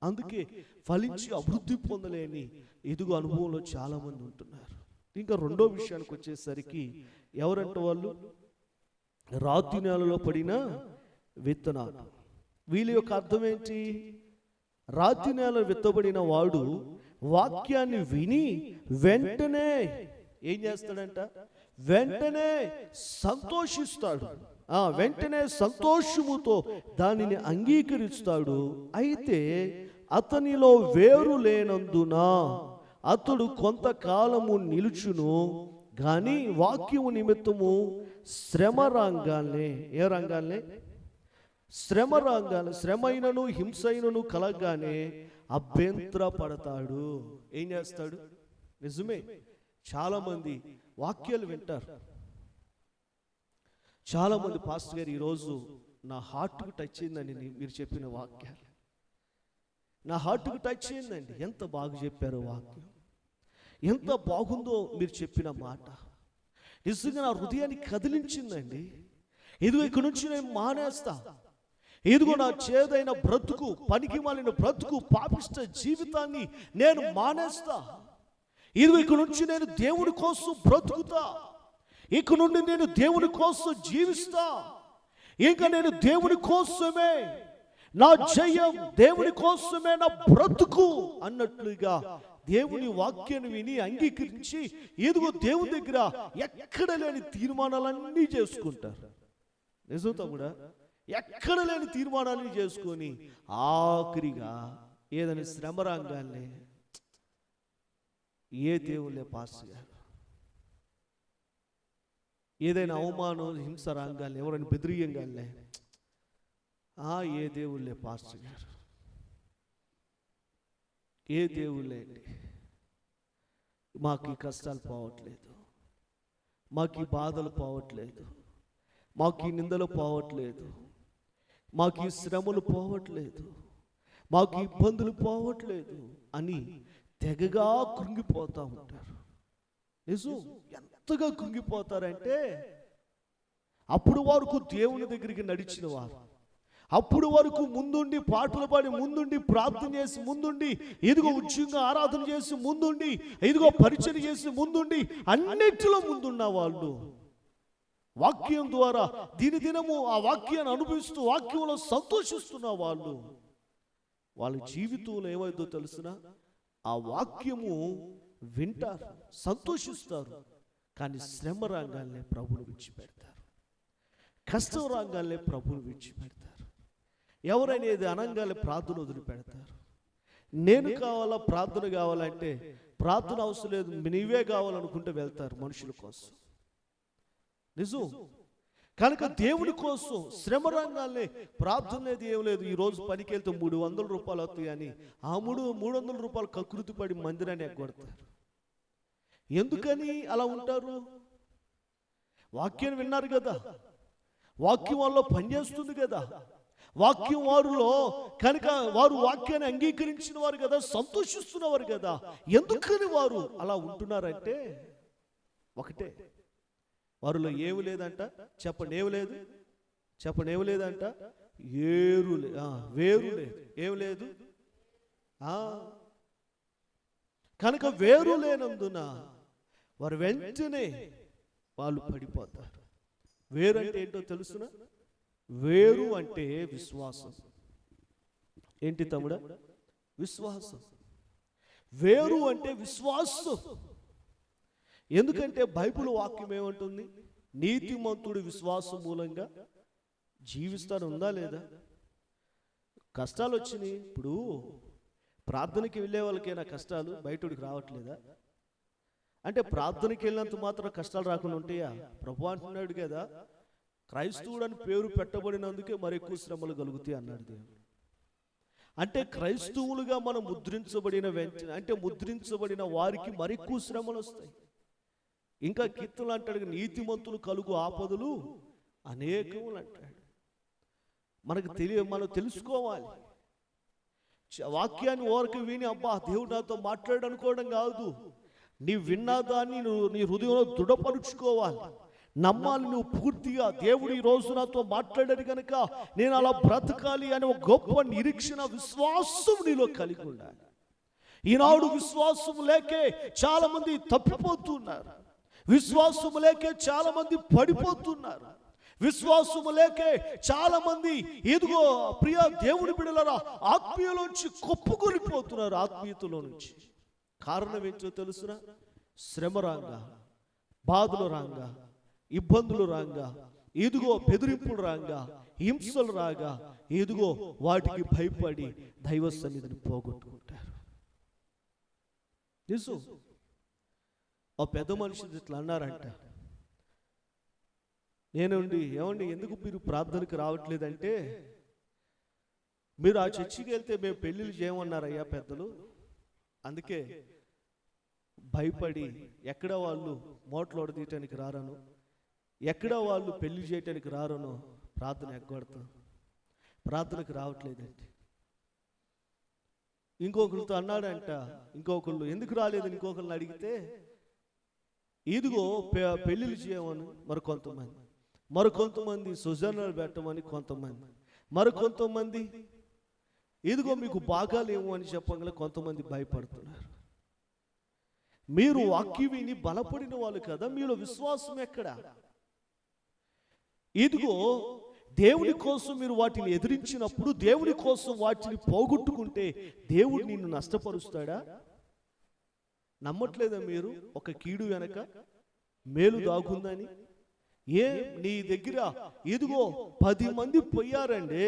అందుకే ఫలించి అభివృద్ధి పొందలేని ఎదుగు అనుభవంలో చాలామంది ఉంటున్నారు. ఇంకా రెండో విషయానికి వచ్చేసరికి ఎవరంటే వాళ్ళు రాతి నేలలో పడిన విత్తనాలు. వీళ్ళ యొక్క అర్థం ఏంటి? రాతి నేల విత్తబడిన వాడు వాక్యాన్ని విని వెంటనే ఏం చేస్తాడంట? వెంటనే సంతోషిస్తాడు, వెంటనే సంతోషముతో దానిని అంగీకరిస్తాడు. అయితే అతనిలో వేరు లేనందున అతడు కొంతకాలము నిలుచును గాని వాక్యము నిమిత్తము శ్రమ రంగాల్నే, ఏ రంగాల్నే? శ్రమ రంగాలు, శ్రమైనను హింసైనను కలగానే అభ్యంతర పడతాడు. ఏం చేస్తాడు? నిజమే, చాలా మంది వాక్యాలు వింటారు. చాలా మంది పాస్టర్ గారు ఈరోజు నా హార్ట్కు టచ్ అయిందండి మీరు చెప్పిన వాక్యాలు, నా హార్ట్కు టచ్ అయిందండి. ఎంత బాగా చెప్పారు వాక్యం, ఎంత బాగుందో మీరు చెప్పిన మాట, నిజంగా నా హృదయాన్ని కదిలించిందండి. ఇదిగో ఇక్కడి నుంచి నేను మానేస్తా, ఇదిగో నా చేదైన బ్రతుకు, పనికి మాలిన బ్రతుకు, పాపిష్ట జీవితాన్ని నేను మానేస్తా. ఇదిగో ఇక్కడ నుంచి నేను దేవుని కోసం బ్రతుకుతా, ఇక నుండి నేను దేవుని కోసం జీవిస్తా, ఇంకా నేను దేవుని కోసమే నా జయం, దేవుని కోసమే నా బ్రతుకు అన్నట్లుగా దేవుని వాక్యాన్ని విని అంగీకరించి ఇదిగో దేవుని దగ్గర ఎక్కడ లేని తీర్మానాలన్నీ చేసుకుంటారు. నిజంతో కూడా ఎక్కడ లేని తీర్మానాన్ని చేసుకొని ఆఖరిగా ఏదైనా శ్రమ రంగాల్ని, ఏ దేవుళ్ళే పాస్టర్ గారు, ఏదైనా అవమానం హింస రంగాల్ని, ఎవరైనా బెదిరియంగానే ఏ దేవుళ్ళే పాస్టర్ గారు, ఏ దేవుళ్ళే అండి, మాకు ఈ కష్టాలు పోవట్లేదు, మాకు ఈ బాధలు పోవట్లేదు, మాకు ఈ నిందలు పోవట్లేదు, మాకు ఈ శ్రమలు పోవట్లేదు, మాకు ఇబ్బందులు పోవట్లేదు అని తెగగా కృంగిపోతూ ఉంటారు. నిజం, ఎంతగా కృంగిపోతారంటే అప్పుడు వరకు దేవుని దగ్గరికి నడిచిన వారు, అప్పుడు వరకు ముందుండి పాటలు పాడి, ముందుండి ప్రార్థన చేసి, ముందుండి ఇదిగో ఉద్యోగంగా ఆరాధన చేసి, ముందుండి ఇదిగో పరిచయం చేసి, ముందుండి అన్నిటిలో ముందున్న వాళ్ళు వాక్యం ద్వారా దినదినము ఆ వాక్యాన్ని అనుభవిస్తూ వాక్యంలో సంతోషిస్తున్న వాళ్ళు, వాళ్ళ జీవితంలో ఏమైందో తెలుసిన? ఆ వాక్యము వింటారు, సంతోషిస్తారు, కానీ శ్రమ రంగాల్నే ప్రభువును విడిచిపెడతారు, కష్టం రంగాల్నే ప్రభువును విడిచిపెడతారు. ఎవరైనా ఏది అనంగానే ప్రార్థన వదిలిపెడతారు. నేను కావాలా, ప్రార్థన కావాలంటే ప్రార్థన అవసరం లేదు, నీవే కావాలనుకుంటే వెళ్తారు మనుషుల కోసం. నిజం. కనుక దేవుని కోసం శ్రమ రంగాల్ని, ప్రార్థన లేదు, ఏం లేదు. ఈరోజు పనికి వెళ్తే 300 రూపాయలు అవుతాయి అని ఆ 300 రూపాయలు కకృతి పడి మందిరాన్ని ఎగ్గొడతారు. ఎందుకని అలా ఉంటారు? వాక్యాన్ని విన్నారు కదా, వాక్యం వాళ్ళలో పనిచేస్తుంది కదా, వాక్యం వారిలో కనుక వారు వాక్యాన్ని అంగీకరించిన వారు కదా, సంతోషిస్తున్నవారు కదా. ఎందుకని వారు అలా ఉంటున్నారంటే ఒకటే, వారిలో ఏమి లేదంట. చెప్పండి, ఏమి లేదు? చెప్పండి, ఏమి లేదంట? వేరు లేదు. ఏమి లేదు? కనుక వేరు లేనందున వారు వెంటనే వాళ్ళు పడిపోతారు. వేరు అంటే ఏంటో తెలుసునా? వేరు అంటే విశ్వాసం. ఏంటి తమ్ముడా? విశ్వాసం. వేరు అంటే విశ్వాసం. ఎందుకంటే బైబిల్ వాక్యం ఏమంటుంది? నీతిమంతుడు విశ్వాసం మూలంగా జీవిస్తాను. ఉందా లేదా? కష్టాలు వచ్చినాయి. ఇప్పుడు ప్రార్థనకి వెళ్ళే వాళ్ళకైనా కష్టాలు బయటకి రావట్లేదా? అంటే ప్రార్థనకి వెళ్ళినంత మాత్రం కష్టాలు రాకుండా ఉంటాయా? ప్రభు అంటున్నాడు కదా, క్రైస్తవుడు అని పేరు పెట్టబడినందుకే మరి ఎక్కువ శ్రమలు కలుగుతాయి అన్నాడు దేవుడు. అంటే క్రైస్తవులుగా మనం ముద్రించబడిన వెంటనే, అంటే ముద్రించబడిన వారికి మరెక్కువ శ్రమలు వస్తాయి. ఇంకా కీర్తనలు అంటాడు, నీతిమంతులు కలుగు ఆపదలు అనేకములు అంటాడు. మనం తెలుసుకోవాలి. వాక్యాన్ని ఓరక విని అబ్బా దేవుడు నాతో మాట్లాడు అనుకోవడం కాదు. నీ విన్నదాన్ని నీ హృదయంలో దృఢపరుచుకోవాలి, నమ్మాలి. నువ్వు పూర్తిగా దేవుడు ఈ రోజు నాతో మాట్లాడాడు కనుక నేను అలా బ్రతకాలి అనే ఒక గొప్ప నిరీక్షణ, విశ్వాసం నీలో కలిగి ఉండాలి. ఈనాడు విశ్వాసం లేకే చాలా మంది తప్పిపోతున్నారు. విశ్వాసం లేకే చాలా మంది పడిపోతున్నారు. విశ్వాసము లేకే చాలా మంది ఇదిగో ప్రియ దేవుని బిడ్డలారా ఆత్మీయలోంచి కొప్పుకొనిపోతున్నారు. ఆత్మీయతలో నుంచి కారణం ఏంటో తెలుసునా? శ్రమ రాంగా, బాధలు రాంగా, ఇబ్బందులు రాంగా, ఇదిగో బెదిరింపులు రాంగా, హింసలు రాగా, ఇదిగో వాటికి భయపడి దైవ సన్నిధిని పోగొట్టుకుంటారు. నిజం. ఆ పెద్ద మనుషులు ఇట్లా అన్నారంట, ఏమండి ఎందుకు మీరు ప్రార్థనకు రావట్లేదంటే, మీరు ఆ చర్చికి వెళ్తే మేము పెళ్ళిళ్ళు చేయమన్నారయ్యా పెద్దలు, అందుకే భయపడి ఎక్కడ వాళ్ళు మోట్లు తీయటానికి రారను, ఎక్కడ వాళ్ళు పెళ్లి చేయటానికి రారనో ప్రార్థన ఎగ్గొడతాం, ప్రార్థనకు రావట్లేదండి. ఇంకొకరితో అన్నాడంట, ఇంకొకళ్ళు ఎందుకు రాలేదని ఇంకొకరిని అడిగితే, ఇదిగో పెళ్ళిళ్ళు చేయమని మరికొంతమంది సుజనాలు పెట్టమని కొంతమంది, మరికొంతమంది ఇదిగో మీకు బాగాలేము అని చెప్పగల కొంతమంది భయపడుతున్నారు. మీరు వాక్యం విని బలపడిన వాళ్ళు కదా, మీలో విశ్వాసం ఎక్కడ? ఇదిగో దేవుని కోసం మీరు వాటిని ఎదిరించినప్పుడు, దేవుని కోసం వాటిని పోగొట్టుకుంటే దేవుడు నిన్ను నష్టపరుస్తాడా? నమ్మట్లేదా మీరు? ఒక కీడు వెనక మేలు దాగుందని. నీ దగ్గర ఇదిగో 10 మంది పోయారండి,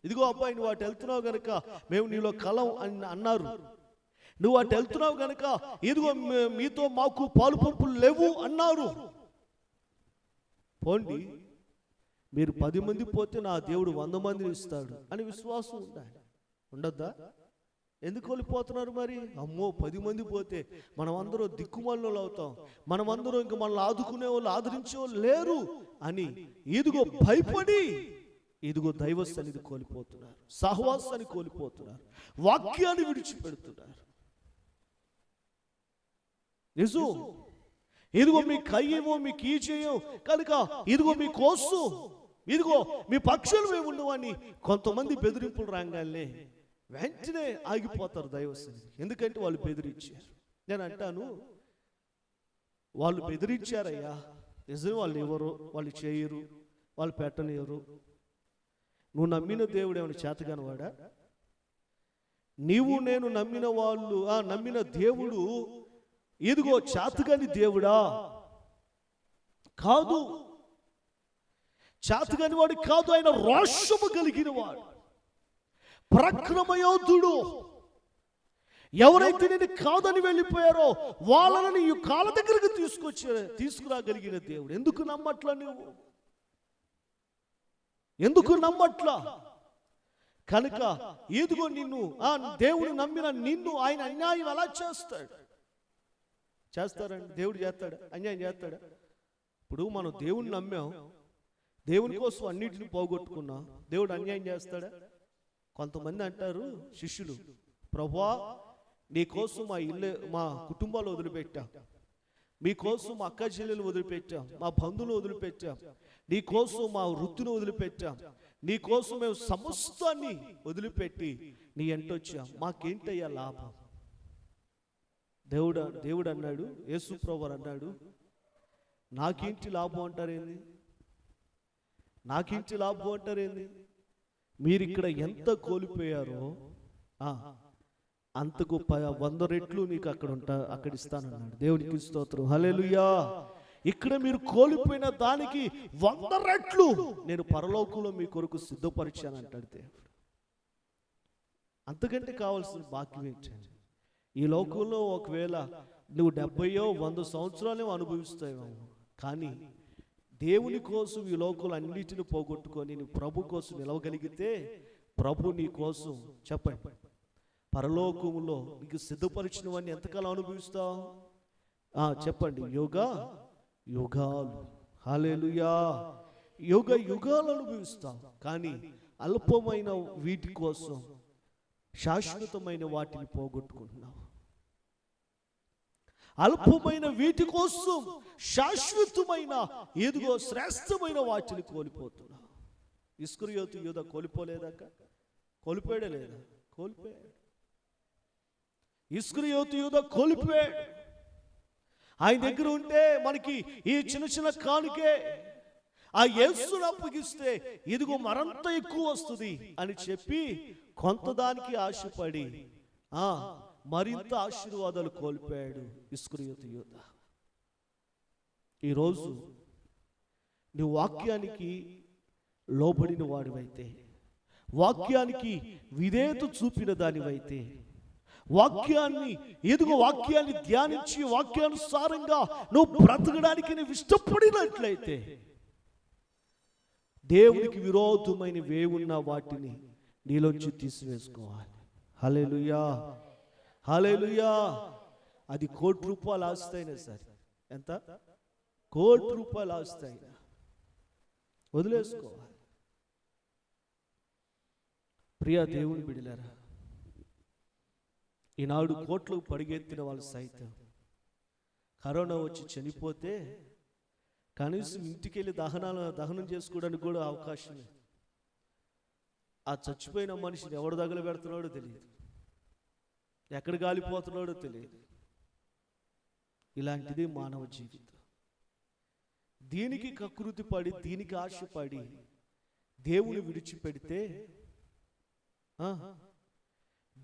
ఇదిగో అబ్బాయి నువ్వు అటు వెళ్తున్నావు గనక మేము నీలో కలం అని అన్నారు, నువ్వు అటు వెళ్తున్నావు గనక ఇదిగో మీతో మాకు పాలు పంపులు లేవు అన్నారు. పోండి, మీరు 10 మంది పోతే నా దేవుడు 100 మందిని ఇస్తాడు అని విశ్వాసం ఉండాలి. ఉండద్దా? ఎందుకు వెళ్ళిపోతున్నారు మరి? అమ్మో 10 మంది పోతే మనం అందరూ దిక్కుమాలినోళ్ళు అవుతాం, మనమందరూ ఇంక మనల్ని ఆదుకునే వాళ్ళు ఆదరించే వాళ్ళు లేరు అని ఇదిగో భయపడి ఇదిగో దైవ సన్నిధి కోల్పోతున్నారు, సహవాసాన్ని కోల్పోతున్నారు, వాక్యాన్ని విడిచిపెడుతున్నారు. నిజం. ఇదిగో మీ కయ్యేమో మీకు ఈ చేయం కనుక ఇదిగో మీ కోసు, ఇదిగో మీ పక్షులు మేము ఉండవని కొంతమంది బెదిరింపులు రాగానే వెంటనే ఆగిపోతారు దైవ సన్నిధి. ఎందుకంటే వాళ్ళు బెదిరించారు. నేను అంటాను, వాళ్ళు బెదిరించారయ్యా, నిజం. వాళ్ళు ఎవరు, వాళ్ళు చేయరు, వాళ్ళు పెట్టనియరు. నువ్వు నమ్మిన దేవుడు ఏమైనా చేతగాని వాడా? నీవు నేను నమ్మిన వాళ్ళు నమ్మిన దేవుడు ఇదిగో చేతగాని దేవుడా? కాదు, చేతగాని వాడు కాదు. ఆయన రోషము కలిగిన వాడు, పరాక్రమయోధుడు. ఎవరైతే నేను కాదని వెళ్ళిపోయారో వాళ్ళని ఈ కాళ్ళ దగ్గరికి తీసుకురాగలిగిన దేవుడు. ఎందుకు నమ్మట్లా నువ్వు? ఎందుకు నమ్మట్లా? కనుక ఇదిగో నిన్ను దేవుడు నమ్మిన నిన్ను ఆయన అన్యాయం ఎలా చేస్తారండి? దేవుడు చేస్తాడా? అన్యాయం చేస్తాడా? ఇప్పుడు మనం దేవుణ్ణి నమ్మాం, దేవుని కోసం అన్నిటిని పోగొట్టుకున్నాం, దేవుడు అన్యాయం చేస్తాడా? కొంతమంది అంటారు శిష్యులు, ప్రభువా నీ కోసం మా ఇల్లు మా కుటుంబాలు వదిలిపెట్టాం, మీకోసం మా అక్క చెల్లెలు వదిలిపెట్టాం, మా బంధువులు వదిలిపెట్టాం, నీ కోసం మా వృత్తిని వదిలిపెట్టాం, నీ కోసం మేము సమస్తాన్ని వదిలిపెట్టి నీ ఎంటొచ్చాం, మాకేంటయ్యా లాభం? దేవుడు అన్నాడు, యేసు ప్రభువు అన్నాడు, నాకేంటి లాభం అంటారేంది, నాకేంటి లాభం అంటారేంది, మీరు ఇక్కడ ఎంత కోల్పోయారో అంతకు 100 రెట్లు నీకు అక్కడ ఇస్తానన్నాడు. దేవునికి స్తోత్రం, హల్లెలూయా. ఇక్కడ మీరు కోల్పోయిన దానికి 100 రెట్లు నేను పరలోకంలో మీ కొరకు సిద్ధపరిచాను అంటాడు దేవుడు. అంతకంటే కావాల్సిన భాగ్యం ఏంటండి? ఈ లోకంలో ఒకవేళ నువ్వు 70-100 సంవత్సరాలు అనుభవిస్తావేమో, కానీ దేవుని కోసం ఈ లోకంలో అన్నిటిని పోగొట్టుకొని నువ్వు ప్రభు కోసం నిలవగలిగితే ప్రభు నీ కోసం చెప్పండి పరలోకములో నీకు సిద్ధపరిచినవన్నీ ఎంతకాలం అనుభవిస్తావు? చెప్పండి, యుగాలు. హల్లెలూయా. యుగాలు అనుభవిస్తావు. కానీ అల్పమైన వీటి కోసం శాశ్వతమైన వాటిని పోగొట్టుకుంటున్నావు. అల్పమైన వీటి కోసం శాశ్వతమైన ఏదిగో శ్రేష్టమైన వాటిని కోల్పోతున్నావు. ఇస్కరియోతు యూదా కోల్పోలేదాక? కోల్పోయాడే లేదా? కోల్పోయాడు. ఇస్కరియోతు యూదా కోల్పోయాడు. ఆయన దగ్గర ఉంటే మనకి ఈ చిన్న కానుకే, ఆ యేసును అప్పగిస్తే ఇదిగో మరంత ఎక్కువ వస్తుంది అని చెప్పి కొంతదానికి ఆశపడి మరింత ఆశీర్వాదాలు కోల్పోయాడు ఇస్కరియోతు యూదా. ఈరోజు నువ్వు వాక్యానికి లోబడిన వాడివైతే, వాక్యానికి విధేయత చూపిన దానివైతే, వాక్యాన్ని ధ్యానించి వాక్యానుసారంగా నువ్వు బ్రతకడానికి నువ్వు ఇష్టపడినట్లయితే దేవునికి విరోధమైన వేవున్న వాటిని నీలోంచి తీసివేసుకోవాలి. హల్లెలూయా, హల్లెలూయా. అది ₹1,00,00,000 ఆస్తి అయినా సరే, ఎంత ₹1,00,00,000 ఆస్తి అయినా వదిలేసుకోవాలి. ప్రియా దేవుని బిడ్డలారా, ఈనాడు కోట్లకు పరిగెత్తిన వాళ్ళు సైతం కరోనా వచ్చి చనిపోతే కనీసం ఇంటికి వెళ్ళి దహనం చేసుకోవడానికి కూడా అవకాశం లేదు. ఆ చచ్చిపోయిన మనిషిని ఎవడు దగ్గర పెడుతున్నాడో తెలియదు, ఎక్కడ గాలిపోతున్నాడో తెలియదు. ఇలాంటిది మానవ జీవితం. దీనికి కకృతి పడి, దీనికి ఆశపడి దేవుని విడిచిపెడితే,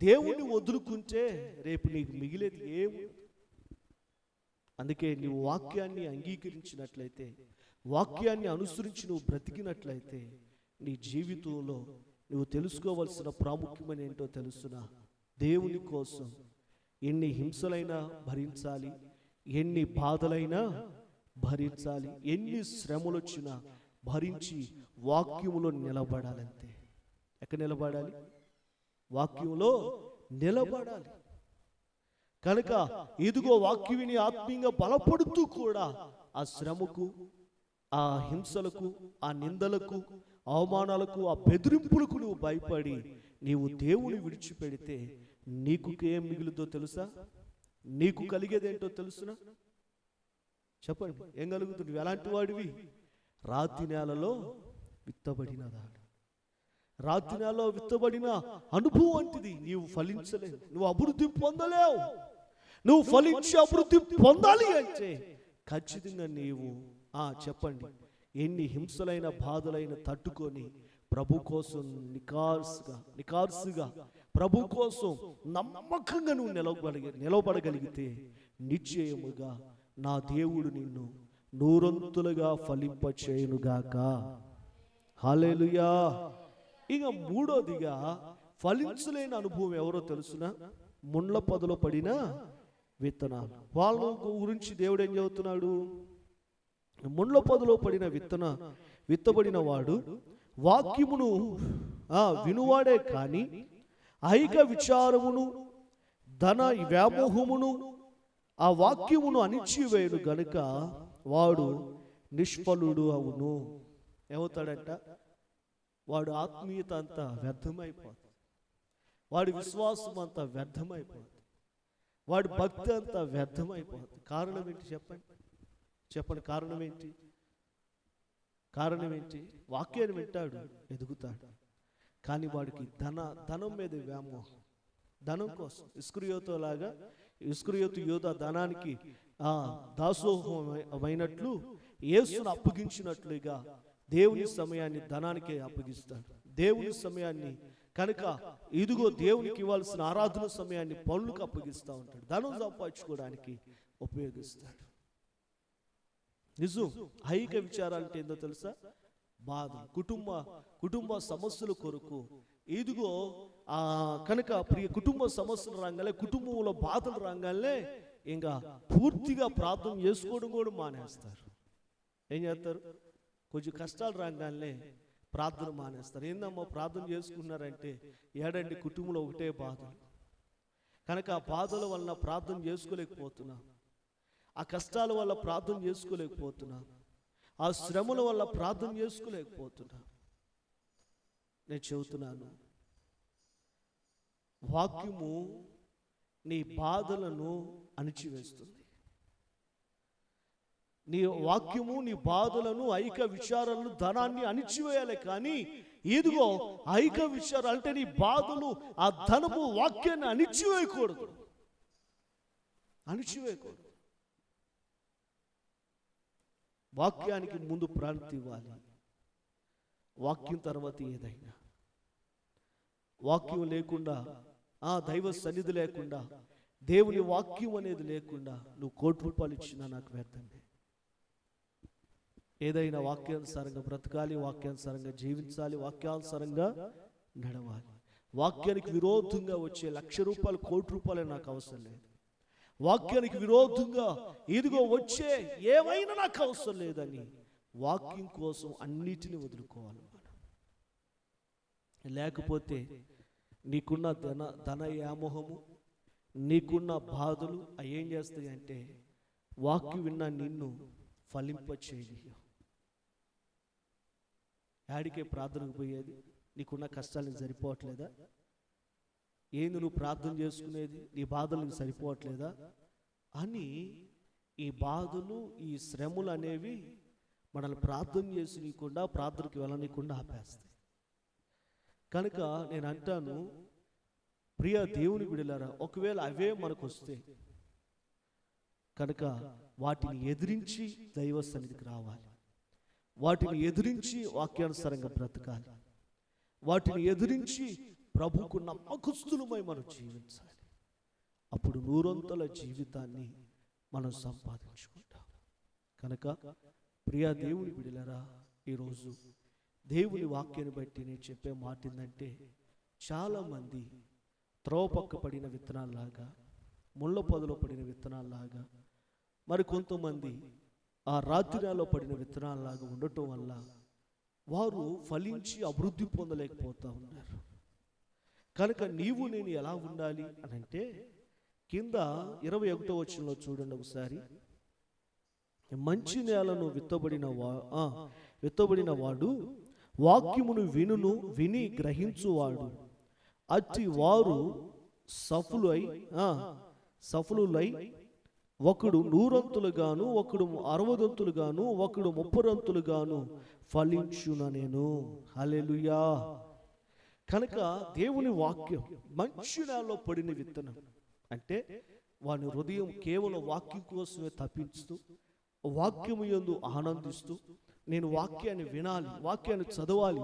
దేవుణ్ణి వదులుకుంటే రేపు నీకు మిగిలేది ఏమి? అందుకే నువ్వు వాక్యాన్ని అంగీకరించినట్లయితే, వాక్యాన్ని అనుసరించి నువ్వు బ్రతికినట్లయితే నీ జీవితంలో నువ్వు తెలుసుకోవలసిన ప్రాముఖ్యమైన ఏంటో తెలుసునా? దేవుని కోసం ఎన్ని హింసలైనా భరించాలి, ఎన్ని బాధలైనా భరించాలి, ఎన్ని శ్రమలు వచ్చినా భరించి వాక్యములో నిలబడాలంతే. ఎక్కడ నిలబడాలి? వాక్యంలో నిలబడాలి. కనుక ఇదిగో వాక్యుని ఆత్మీయంగా బలపడుతూ కూడా ఆ శ్రమకు, ఆ హింసలకు, ఆ నిందలకు, అవమానాలకు, ఆ బెదిరింపులకు నువ్వు భయపడి నీవు దేవుని విడిచిపెడితే నీకు ఏం మిగులుతో తెలుసా? నీకు కలిగేదేంటో తెలుసునా? చెప్పండి, ఏం కలుగుతుంది? నువ్వు ఎలాంటి వాడివి? రాతి నేలలో విత్తబడినదాడు. రాతి నేలలో విత్తబడిన అనుభవం వంటిది. నీవు ఫలించలేవు, నువ్వు అభివృద్ధి పొందలేవు. నువ్వు ఫలించి అభివృద్ధి పొందాలి అంటే ఖచ్చితంగా నీవు చెప్పండి, ఎన్ని హింసలైన బాధలైన తట్టుకొని ప్రభు కోసం నికార్సుగా ప్రభు కోసం నమ్మకంగా నువ్వు నిలబడగలిగితే నిశ్చయముగా నా దేవుడు నిన్ను నూరంతులుగా ఫలింపచేయునుగాక. హల్లెలూయా. ఇక మూడోదిగా ఫలించలేని అనుభవం ఎవరో తెలుసునా? ముండ్ల పొదలో పడిన విత్తనాలు. వాళ్ళ గురించి దేవుడు ఏం చెబుతున్నాడు? ముండ్ల పొదలో పడిన విత్తబడిన వాడు వాక్యమును వినువాడే కానీ ఐక విచారమును ధన వ్యామోహమును ఆ వాక్యమును అణిచివేయును గనుక వాడు నిష్ఫలుడు అవును. ఏమవుతాడంట? వాడు ఆత్మీయత అంతా వ్యర్థమైపోతుంది, వాడి విశ్వాసం అంతా వ్యర్థమైపోతుంది, వాడి భక్తి అంతా వ్యర్థమైపోతుంది. కారణం ఏంటి చెప్పండి కారణం ఏంటి? కారణం ఏంటి? వాక్యాన్ని వింటాడు, ఎదుగుతాడు, కానీ వాడికి ధనం మీద వ్యామోహం, ధనం కోసం. ఇస్కరియోతు లాగా ఇస్కరియోతు యోధ ధనానికి దాసోహమైనట్లు యేసును అప్పగించినట్లుగా దేవుని సమయాన్ని ధనానికి అప్పగిస్తాడు. దేవుని సమయాన్ని కనుక ఇదిగో దేవునికి ఇవ్వాల్సిన ఆరాధన సమయాన్ని పనులకు అప్పగిస్తూ ఉంటాడు. ధనం సంపాదించుకోవడానికి ఉపయోగిస్తాడు. నిజం. ఐహిక విచారాలంటే ఏందో తెలుసా? బాధ, కుటుంబ సమస్యల కొరకు ఇదిగో కనుక ప్రియ కుటుంబ సమస్యలు రాగానే, కుటుంబంలో బాధలు రాగానే ఇంకా పూర్తిగా ప్రార్థన చేసుకోవడం కూడా మానేస్తారు. ఏం చేస్తారు? కొంచెం కష్టాలు రాగానే ప్రార్థన మానేస్తారు. ఏందమ్మా ప్రార్థన చేసుకున్నారంటే, ఏడండి కుటుంబంలో ఒకటే బాధలు. కనుక ఆ బాధల వలన ప్రార్థన చేసుకోలేకపోతున్నా, ఆ కష్టాల వల్ల ప్రార్థన చేసుకోలేకపోతున్నా, ఆ శ్రమల వల్ల ప్రార్థన చేసుకోలేకపోతున్నా. నేను చెబుతున్నాను, వాక్యము నీ బాధలను అణిచివేస్తుంది. నీ వాక్యము నీ బాధలను, ఐక విచారాలను, ధనాన్ని అణిచివేయాలి. కానీ ఇదిగో ఐక విచారాలు అంటే నీ బాధలు, ఆ ధనము వాక్యాన్ని అణిచివేయకూడదు. వాక్యానికి ముందు ప్రాణం ఇవ్వాలి. వాక్యం తర్వాత ఏదైనా. వాక్యం లేకుండా, దైవ సన్నిధి లేకుండా, దేవుని వాక్యం అనేది లేకుండా నువ్వు ₹1,00,00,000 ఇచ్చినా నాకు వ్యర్థమే. ఏదైనా వాక్యానుసారంగా బ్రతకాలి, వాక్యానుసారంగా జీవించాలి, వాక్యానుసారంగా నడవాలి. వాక్యానికి విరోధంగా వచ్చే ₹1,00,000 ₹1,00,00,000 నాకు అవసరం లేదు. వాక్యానికి విరోధంగా ఇదిగో వచ్చే ఏమైనా నాకు అవసరం లేదని వాక్యం కోసం అన్నిటిని వదులుకోవాలి. లేకపోతే నీకున్న ధన వ్యామోహము, నీకున్న బాధలు అవి ఏం చేస్తాయి అంటే వాక్యం విన్నా నిన్ను ఫలింపచేయవు. యాడికే ప్రార్థనకు పోయేది? నీకున్న కష్టాలకు సరిపోవట్లేదా? ఏంది నువ్వు ప్రార్థన చేసుకునేది? నీ బాధలకు సరిపోవట్లేదా అని ఈ బాధలు, ఈ శ్రమలు అనేవి మనల్ని ప్రార్థన చేసినీయకుండా, ప్రార్థనకి వెళ్ళనీయకుండా ఆపేస్తాయి. కనుక నేను అంటాను, ప్రియ దేవుని బిడ్డలారా, ఒకవేళ అవే మనకు వస్తే కనుక వాటిని ఎదిరించి దైవ సన్నిధికి రావాలి. వాటిని ఎదిరించి వాక్యానుసారంగా బ్రతకాలి. వాటిని ఎదిరించి ప్రభువుకు నమ్మకస్తులమై మనం జీవించాలి. అప్పుడు 100 జీవితాన్ని మనం సంపాదించుకుంటాం. కనుక ప్రియ దేవుని బిడ్డలారా, ఈరోజు దేవుని వాక్యాన్ని బట్టి నేను చెప్పే మాట ఏంటంటే, చాలామంది త్రోవ పక్క పడిన విత్తనాల్లాగా, ముళ్ళ పొదలో పడిన విత్తనాల్లాగా, మరి కొంతమంది ఆ రాత్రిలో పడిన విత్తనాల్లాగా ఉండటం వల్ల వారు ఫలించి అభివృద్ధి పొందలేకపోతూ ఉన్నారు. కనుక నీవు నేను ఎలా ఉండాలి అని అంటే, కింద 21వ వచనంలో చూడండి ఒకసారి. మంచి నేలను విత్తబడిన వాడు వాక్యమును విని గ్రహించువాడు. అట్టి వారు సఫలులై ఒకడు 100 ఒకడు 60 ఒకడు 30 ఫలించుననేను. హల్లెలూయా. కనుక దేవుని వాక్యం మంచి నేలలో పడిన విత్తనం అంటే వాని హృదయం కేవలం వాక్యం కోసమే తప్పించుతూ, వాక్యము యందు ఆనందిస్తూ, నేను వాక్యాన్ని వినాలి, వాక్యాన్ని చదవాలి,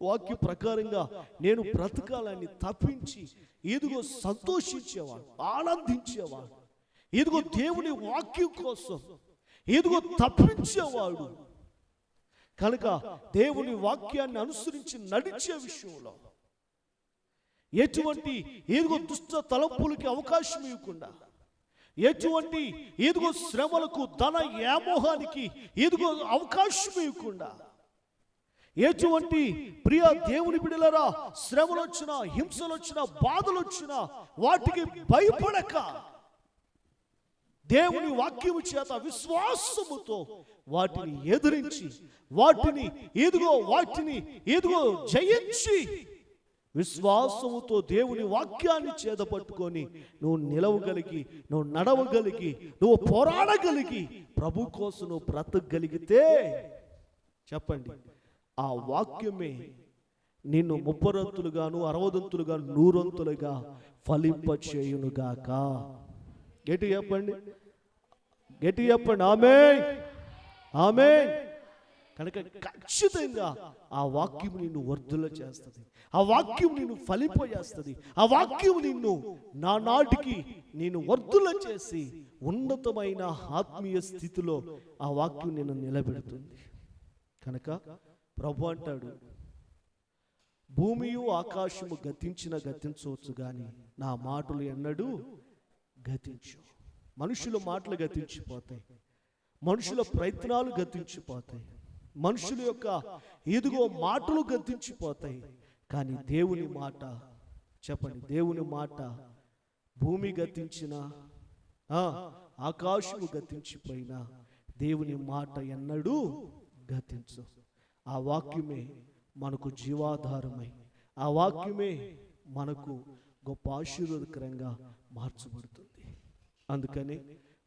వాక్య ప్రకారంగా నేను బ్రతకాలని తప్పించి ఇదిగో సంతోషించేవాడు, ఆనందించేవాడు, ఇదిగో దేవుని వాక్యం కోసం ఇదిగో తప్పించేవాడు. కనుక దేవుని వాక్యాన్ని అనుసరించి నడిచే విషయంలో ఎటువంటి ఇదిగో దుష్ట తలంపులకి అవకాశం ఇవ్వకుండా, ఎటువంటి ఇదిగో శ్రమలకు, ధన వ్యామోహానికి ఇదిగో అవకాశం ఇవ్వకుండా, ఎటువంటి ప్రియ దేవుని బిడ్డలారా శ్రమలు వచ్చినా, హింసలు వచ్చినా, బాధలు వచ్చినా వాటికి భయపడక దేవుని వాక్యము చేత విశ్వాసముతో వాటిని ఎదిరించి, వాటిని ఇదిగో జయించి, విశ్వాసముతో దేవుని వాక్యాన్ని చేతపట్టుకొని నువ్వు నిలవగలిగి, నువ్వు నడవగలిగి, నువ్వు పోరాడగలిగి, ప్రభు కోసం నువ్వు బ్రతకగలిగితే చెప్పండి, ఆ వాక్యమే నిన్ను 30 60 100 ఫలింపచేయునుగాక. గట్టి చెప్పండి, గట్టి చెప్పండి. ఆమేన్, ఆమేన్. కనుక ఖచ్చితంగా ఆ వాక్యం నిన్ను వర్ధుల చేస్తుంది, ఆ వాక్యం నిన్ను ఫలింపజేస్తుంది, ఆ వాక్యం నిన్ను నానాటికి నేను వర్ధుల చేసి ఉన్నతమైన ఆత్మీయ స్థితిలో ఆ వాక్యం నిన్ను నిలబెడుతుంది. కనుక ప్రభు అంటాడు, భూమియు ఆకాశము గతించవచ్చు కానీ నా మాటలు ఎన్నడూ గతించు. మనుషుల మాటలు గతించిపోతాయి, మనుషుల ప్రయత్నాలు గతించిపోతాయి, మనుషుల యొక్క ఇదిగో మాటలు గతించిపోతాయి. కానీ దేవుని మాట, చెప్పండి, దేవుని మాట భూమి గతించిన, ఆకాశము గతించిపోయినా దేవుని మాట ఎన్నడూ గతించు. ఆ వాక్యమే మనకు జీవాధారమై, ఆ వాక్యమే మనకు గొప్ప ఆశీర్వాదకరంగా మార్చబడుతుంది. అందుకని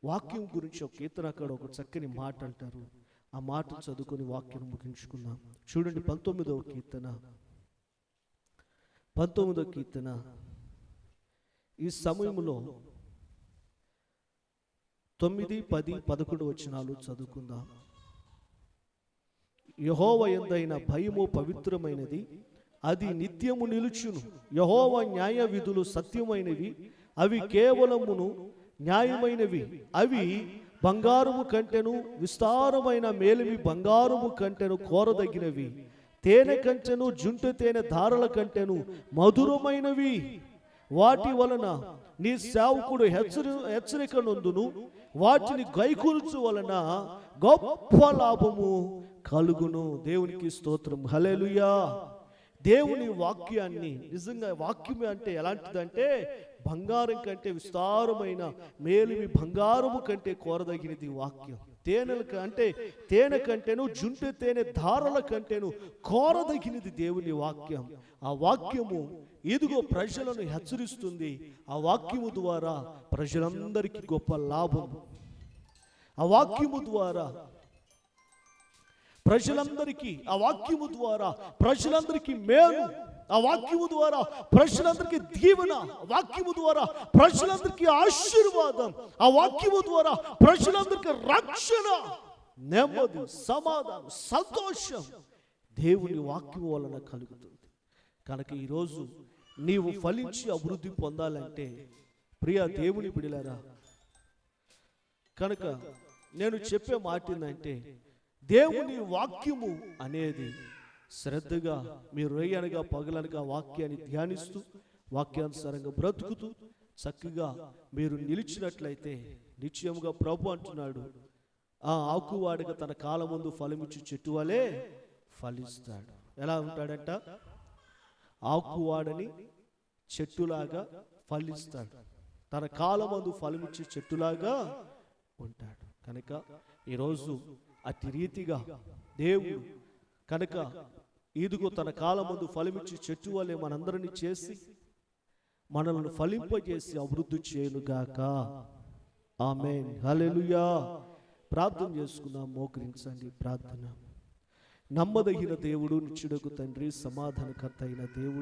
వాక్యం గురించి ఒక కీర్తనకారుడు ఒక చక్కని మాట అంటారు. ఆ మాట చదువుకొని వాక్యం ముగించుకుందాం. చూడండి, 19వ కీర్తన. ఈ సమయంలో 9, 10, 11 వచనాలు చదువుకుందాం. యెహోవా యందైన భయము పవిత్రమైనది, అది నిత్యము నిలుచును. యెహోవా న్యాయ విధులు సత్యమైనవి, అవి కేవలమును న్యాయమైనవి. అవి బంగారము కంటెను విస్తారమైన మేలిమి బంగారము కంటెను కోరదగినవి. తేనె కంటెను జుంటు తేనె ధారల కంటెను మధురమైనవి. వాటి వలన నీ సేవకుడు హెచ్చరిక నొందును. వాటిని గైకొలుచు వలన గొప్ప లాభము కలుగును. దేవునికి స్తోత్రం, హల్లెలూయా. దేవుని వాక్యాన్ని, నిజంగా వాక్యం అంటే ఎలాంటిదంటే బంగారం కంటే విస్తారమైన మేలిమి బంగారము కంటే కోరదగినది వాక్యం. తేనె కంటేను జుంటు తేనె ధారల కంటేను కోరదగినది దేవుని వాక్యం. ఆ వాక్యము ఇదిగో ప్రజలను హెచ్చరిస్తుంది. ఆ వాక్యము ద్వారా ప్రజలందరికీ గొప్ప లాభం. ఆ వాక్యము ద్వారా ప్రజలందరికీ, ఆ వాక్యము ద్వారా ప్రజలందరికీ మేలు, ఆ వాక్యము ద్వారా ప్రజలందరికీ దీవెన, వాక్యము ద్వారా ప్రజలందరికీ ఆశీర్వాదం, ఆ వాక్యము ద్వారా ప్రజలందరికీ రక్షణ, నెమ్మది, సమాధానం, సంతోషం దేవుని వాక్యము వలన కలుగుతుంది. కనుక ఈరోజు నీవు ఫలించి అభివృద్ధి పొందాలంటే ప్రియ దేవుని బిడ్డలారా, కనుక నేను చెప్పే మాట ఏంటంటే దేవుని వాక్యము అనేది శ్రద్ధగా మీరు రేయనగా పగలనగా వాక్యాన్ని ధ్యానిస్తూ వాక్యానుసారంగా బ్రతుకుతూ చక్కగా మీరు నిలిచినట్లయితే నిశ్చయముగా ప్రభు అంటున్నాడు, ఆ ఆకువాడిగా తన కాలం ముందు ఫలమిచ్చు చెట్టు వలె ఫలిస్తాడు. ఎలా ఉంటాడంట? ఆకువాడని చెట్టులాగా ఫలిస్తాడు, తన కాలం ముందు ఫలమిచ్చే చెట్టులాగా ఉంటాడు. కనుక ఈరోజు అట్టి రీతిగా దేవుడు కనుక ఇదిగో తన కాలం ముందు ఫలమిచ్చి చెట్టు వలె మనందరినీ చేసి మనల్ని ఫలింపజేసి అభివృద్ధి చేయనుగాక. ఆమేన్, హల్లెలూయా. ప్రార్థన చేసుకుందాం, మోకరించండి. ప్రార్థన. నమ్మదగిన దేవుడు, నిత్యుడగు తండ్రి, సమాధానకర్త అయిన దేవుడు,